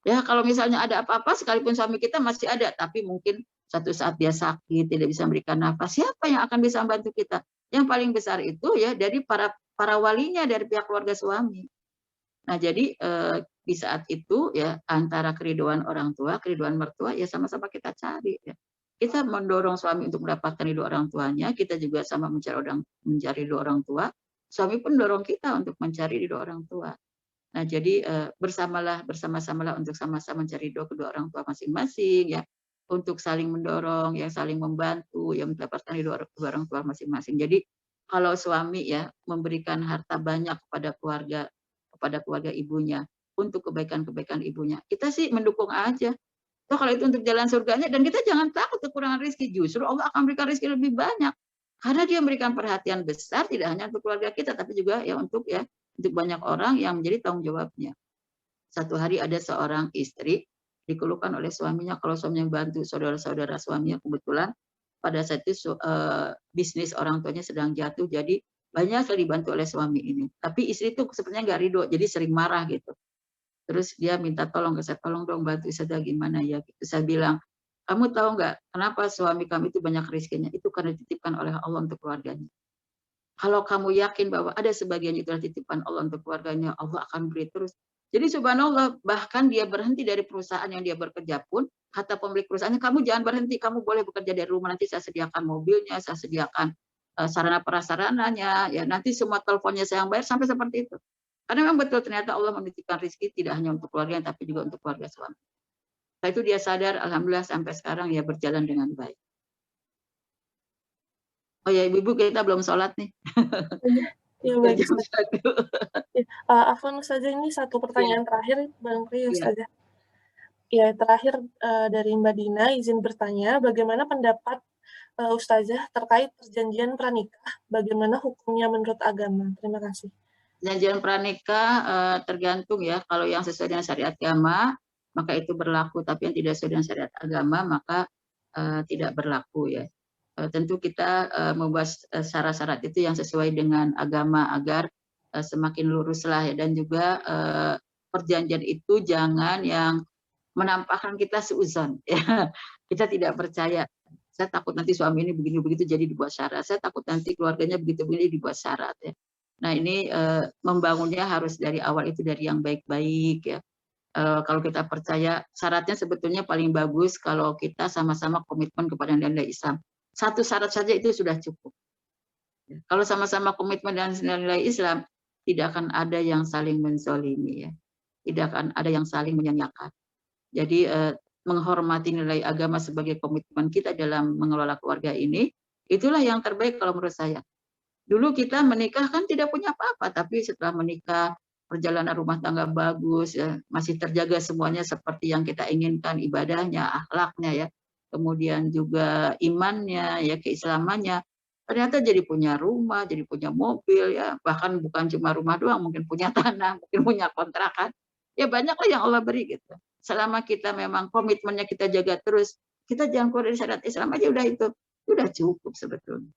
Ya, kalau misalnya ada apa-apa, sekalipun suami kita masih ada, tapi mungkin satu saat dia sakit, tidak bisa memberikan nafas, siapa yang akan bisa membantu kita? Yang paling besar itu ya dari para walinya, dari pihak keluarga suami. Nah, jadi di saat itu ya antara keriduan orang tua, keriduan mertua ya sama-sama kita cari ya. Kita mendorong suami untuk mendapatkan ridho orang tuanya, kita juga sama mencari ridho orang tua. Suami pun dorong kita untuk mencari ridho orang tua. Nah, jadi bersama-samalah untuk sama-sama mencari ridho kedua orang tua masing-masing ya, untuk saling mendorong, ya saling membantu, ya mendapatkan ridho kedua orang tua masing-masing. Jadi kalau suami ya memberikan harta banyak kepada keluarga ibunya untuk kebaikan-kebaikan ibunya, kita sih mendukung aja. So, kalau itu untuk jalan surganya, dan kita jangan takut kekurangan rezeki, justru Allah akan berikan rezeki lebih banyak. Karena dia memberikan perhatian besar tidak hanya untuk keluarga kita, tapi juga ya untuk banyak orang yang menjadi tanggung jawabnya. Satu hari ada seorang istri dikeluhkan oleh suaminya kalau suaminya bantu saudara-saudara suaminya, kebetulan pada saat itu bisnis orang tuanya sedang jatuh, jadi banyak sekali dibantu oleh suami ini. Tapi istri itu sebenarnya nggak ridho, jadi sering marah gitu. Terus dia minta tolong ke saya, tolong dong bantu saya gimana ya. Gitu. Saya bilang, kamu tahu nggak kenapa suami kamu itu banyak rezekinya? Itu karena dititipkan oleh Allah untuk keluarganya. Kalau kamu yakin bahwa ada sebagian itu adalah titipan Allah untuk keluarganya, Allah akan beri terus. Jadi subhanallah, bahkan dia berhenti dari perusahaan yang dia bekerja pun, kata pemilik perusahaannya, kamu jangan berhenti, kamu boleh bekerja dari rumah, nanti saya sediakan mobilnya, saya sediakan sarana prasarananya, ya nanti semua teleponnya saya yang bayar, sampai seperti itu. Karena memang betul ternyata Allah menitipkan rezeki tidak hanya untuk keluarga, tapi juga untuk keluarga suami. Setelah itu dia sadar, alhamdulillah sampai sekarang ya berjalan dengan baik. Oh ya ibu-ibu, kita belum sholat nih. Iya, baik Ustazah. Afwan Ustazah, ini satu pertanyaan terakhir barangkali Ustazah. Ya, terakhir dari Mbak Dina izin bertanya, bagaimana pendapat Ustazah terkait perjanjian pranikah? Bagaimana hukumnya menurut agama? Terima kasih. Perjanjian pranikah tergantung ya, kalau yang sesuai dengan syariat agama maka itu berlaku, tapi yang tidak sesuai dengan syariat agama maka tidak berlaku ya. Tentu kita membahas syarat-syarat itu yang sesuai dengan agama agar semakin luruslah ya, dan juga perjanjian itu jangan yang menampakkan kita seuzon ya. Kita tidak percaya, saya takut nanti suami ini begini begitu jadi dibuat syarat, saya takut nanti keluarganya begitu begini dibuat syarat ya. Nah ini membangunnya harus dari awal itu dari yang baik-baik ya. Kalau kita percaya syaratnya sebetulnya paling bagus kalau kita sama-sama komitmen kepada nilai Islam. Satu syarat saja itu sudah cukup. Kalau sama-sama komitmen dengan nilai Islam, tidak akan ada yang saling menzolimi ya. Tidak akan ada yang saling menyanyiakan. Jadi menghormati nilai agama sebagai komitmen kita dalam mengelola keluarga ini, itulah yang terbaik kalau menurut saya. Dulu kita menikah kan tidak punya apa-apa, tapi setelah menikah perjalanan rumah tangga bagus, ya, masih terjaga semuanya seperti yang kita inginkan, ibadahnya, akhlaknya ya, kemudian juga imannya, ya keislamannya. Ternyata jadi punya rumah, jadi punya mobil, ya bahkan bukan cuma rumah doang, mungkin punya tanah, mungkin punya kontrakan. Ya banyaklah yang Allah beri gitu. Selama kita memang komitmennya kita jaga terus, kita jangan keluar dari syariat Islam aja udah cukup sebetulnya.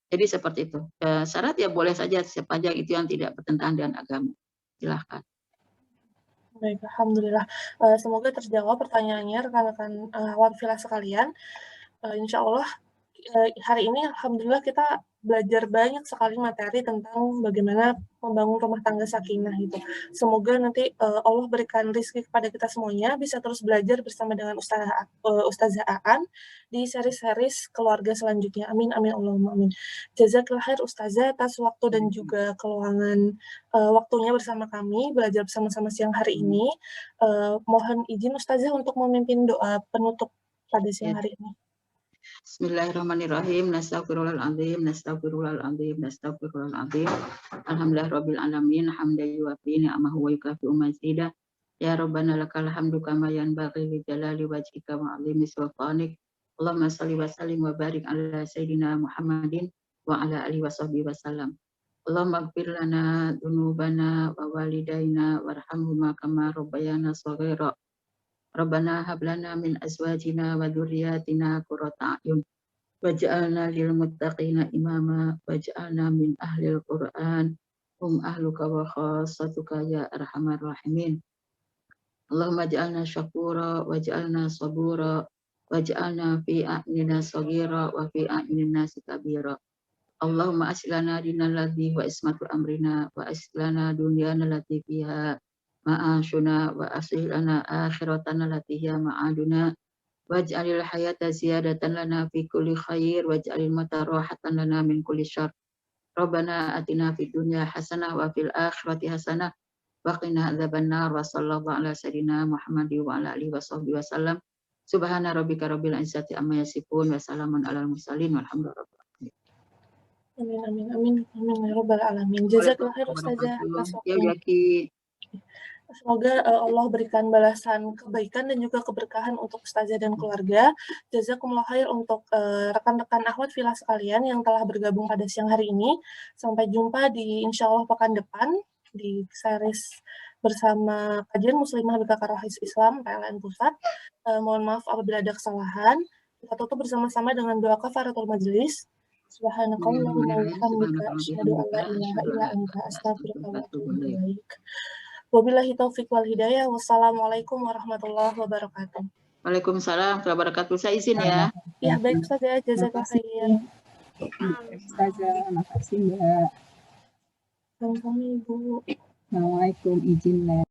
Jadi seperti itu. Syarat ya boleh saja sepanjang itu yang tidak bertentangan dengan agama. Silahkan. Baik, alhamdulillah. Semoga terjawab pertanyaannya rekan-rekan Warfilah sekalian. Insya Allah hari ini alhamdulillah kita belajar banyak sekali materi tentang bagaimana membangun rumah tangga sakinah gitu. Semoga nanti Allah berikan rezeki kepada kita semuanya bisa terus belajar bersama dengan Ustazah Aan di seri-series keluarga selanjutnya. Amin amin Allahumma amin. Jazakallah khair Ustazah atas waktu dan juga keluangan waktunya bersama kami belajar bersama-sama siang hari ini. Mohon izin Ustazah untuk memimpin doa penutup pada siang hari ini. Bismillahirrahmanirrahim. Nastaghfirullahaladzim, nastaghfirullahaladzim, nastaghfirullahaladzim. Alhamdulillahirabbil alamin, hamdan yuwafi ni'amahu wa yukafi'u mazidah. Ya Rabbana lakal hamdu kama yanbaghi li jalali wajhika wa 'azimi sultanik. Allahumma shalli wa sallim wa barik ala sayyidina Muhammadin wa ala alihi washabbihi wasallam. Allahumma ighfir lana dzunubana wa walidaina warhamhuma kama rabbayana shaghira. Rabbana hab lana min azwajina wa dzurriyyatina qurrata a'yun waj'alna lil muttaqina imama waj'alna min ahlil Qur'an hum ahluka wa khassatuka ya arhamar rahimin. Allahumma ja'alna syakura waj'alna sabura waj'alna fi a'yunina saghira wa fi a'yunina kabira. Allahumma aslana dinal ladzi wa ismatu amrina wa aslana dunyana lati fiha ma'ashuna wa aslih lana akhiratana lati hiya ma'aduna waj'alil hayata ziyadatan lana fi kulli khair waj'alil mauta rahatan lana min kulli syarr. Rabbana atina fid dunya hasanah wa fil akhirati hasanah wa qina adzabannar wa sallallahu ala sayyidina Muhammadin wa ala alihi washabbihi wasallam. Subhana rabbika rabbil izzati amma yasifun wa salamun alal mursalin walhamdulillah. Amin amin amin amin ya rabbal alamin. Jazakallah khair Ustazah atas waktunya. Semoga Allah berikan balasan kebaikan dan juga keberkahan untuk Ustazah dan keluarga. Jazakumullah khair untuk rekan-rekan akhwat filah sekalian yang telah bergabung pada siang hari ini. Sampai jumpa di insya Allah pekan depan di series bersama kajian Muslimah BKK Rohis Islam PLN Pusat. Mohon maaf apabila ada kesalahan. Kita tutup bersama-sama dengan doa kafaratul majelis. Subhanakallahumma wa bihamdika asyhadu an la ilaha illa anta astaghfiruka wa atubu ilaik. Wabillahi taufiq wal hidayah. Wassalamualaikum warahmatullahi wabarakatuh. Waalaikumsalam warahmatullahi wabarakatuh. Saya izin ya. Ya, baik Ustazah, jazakallah khair. Ustazah, makasih Mbak. Sama-sama Ibu. Assalamualaikum, izin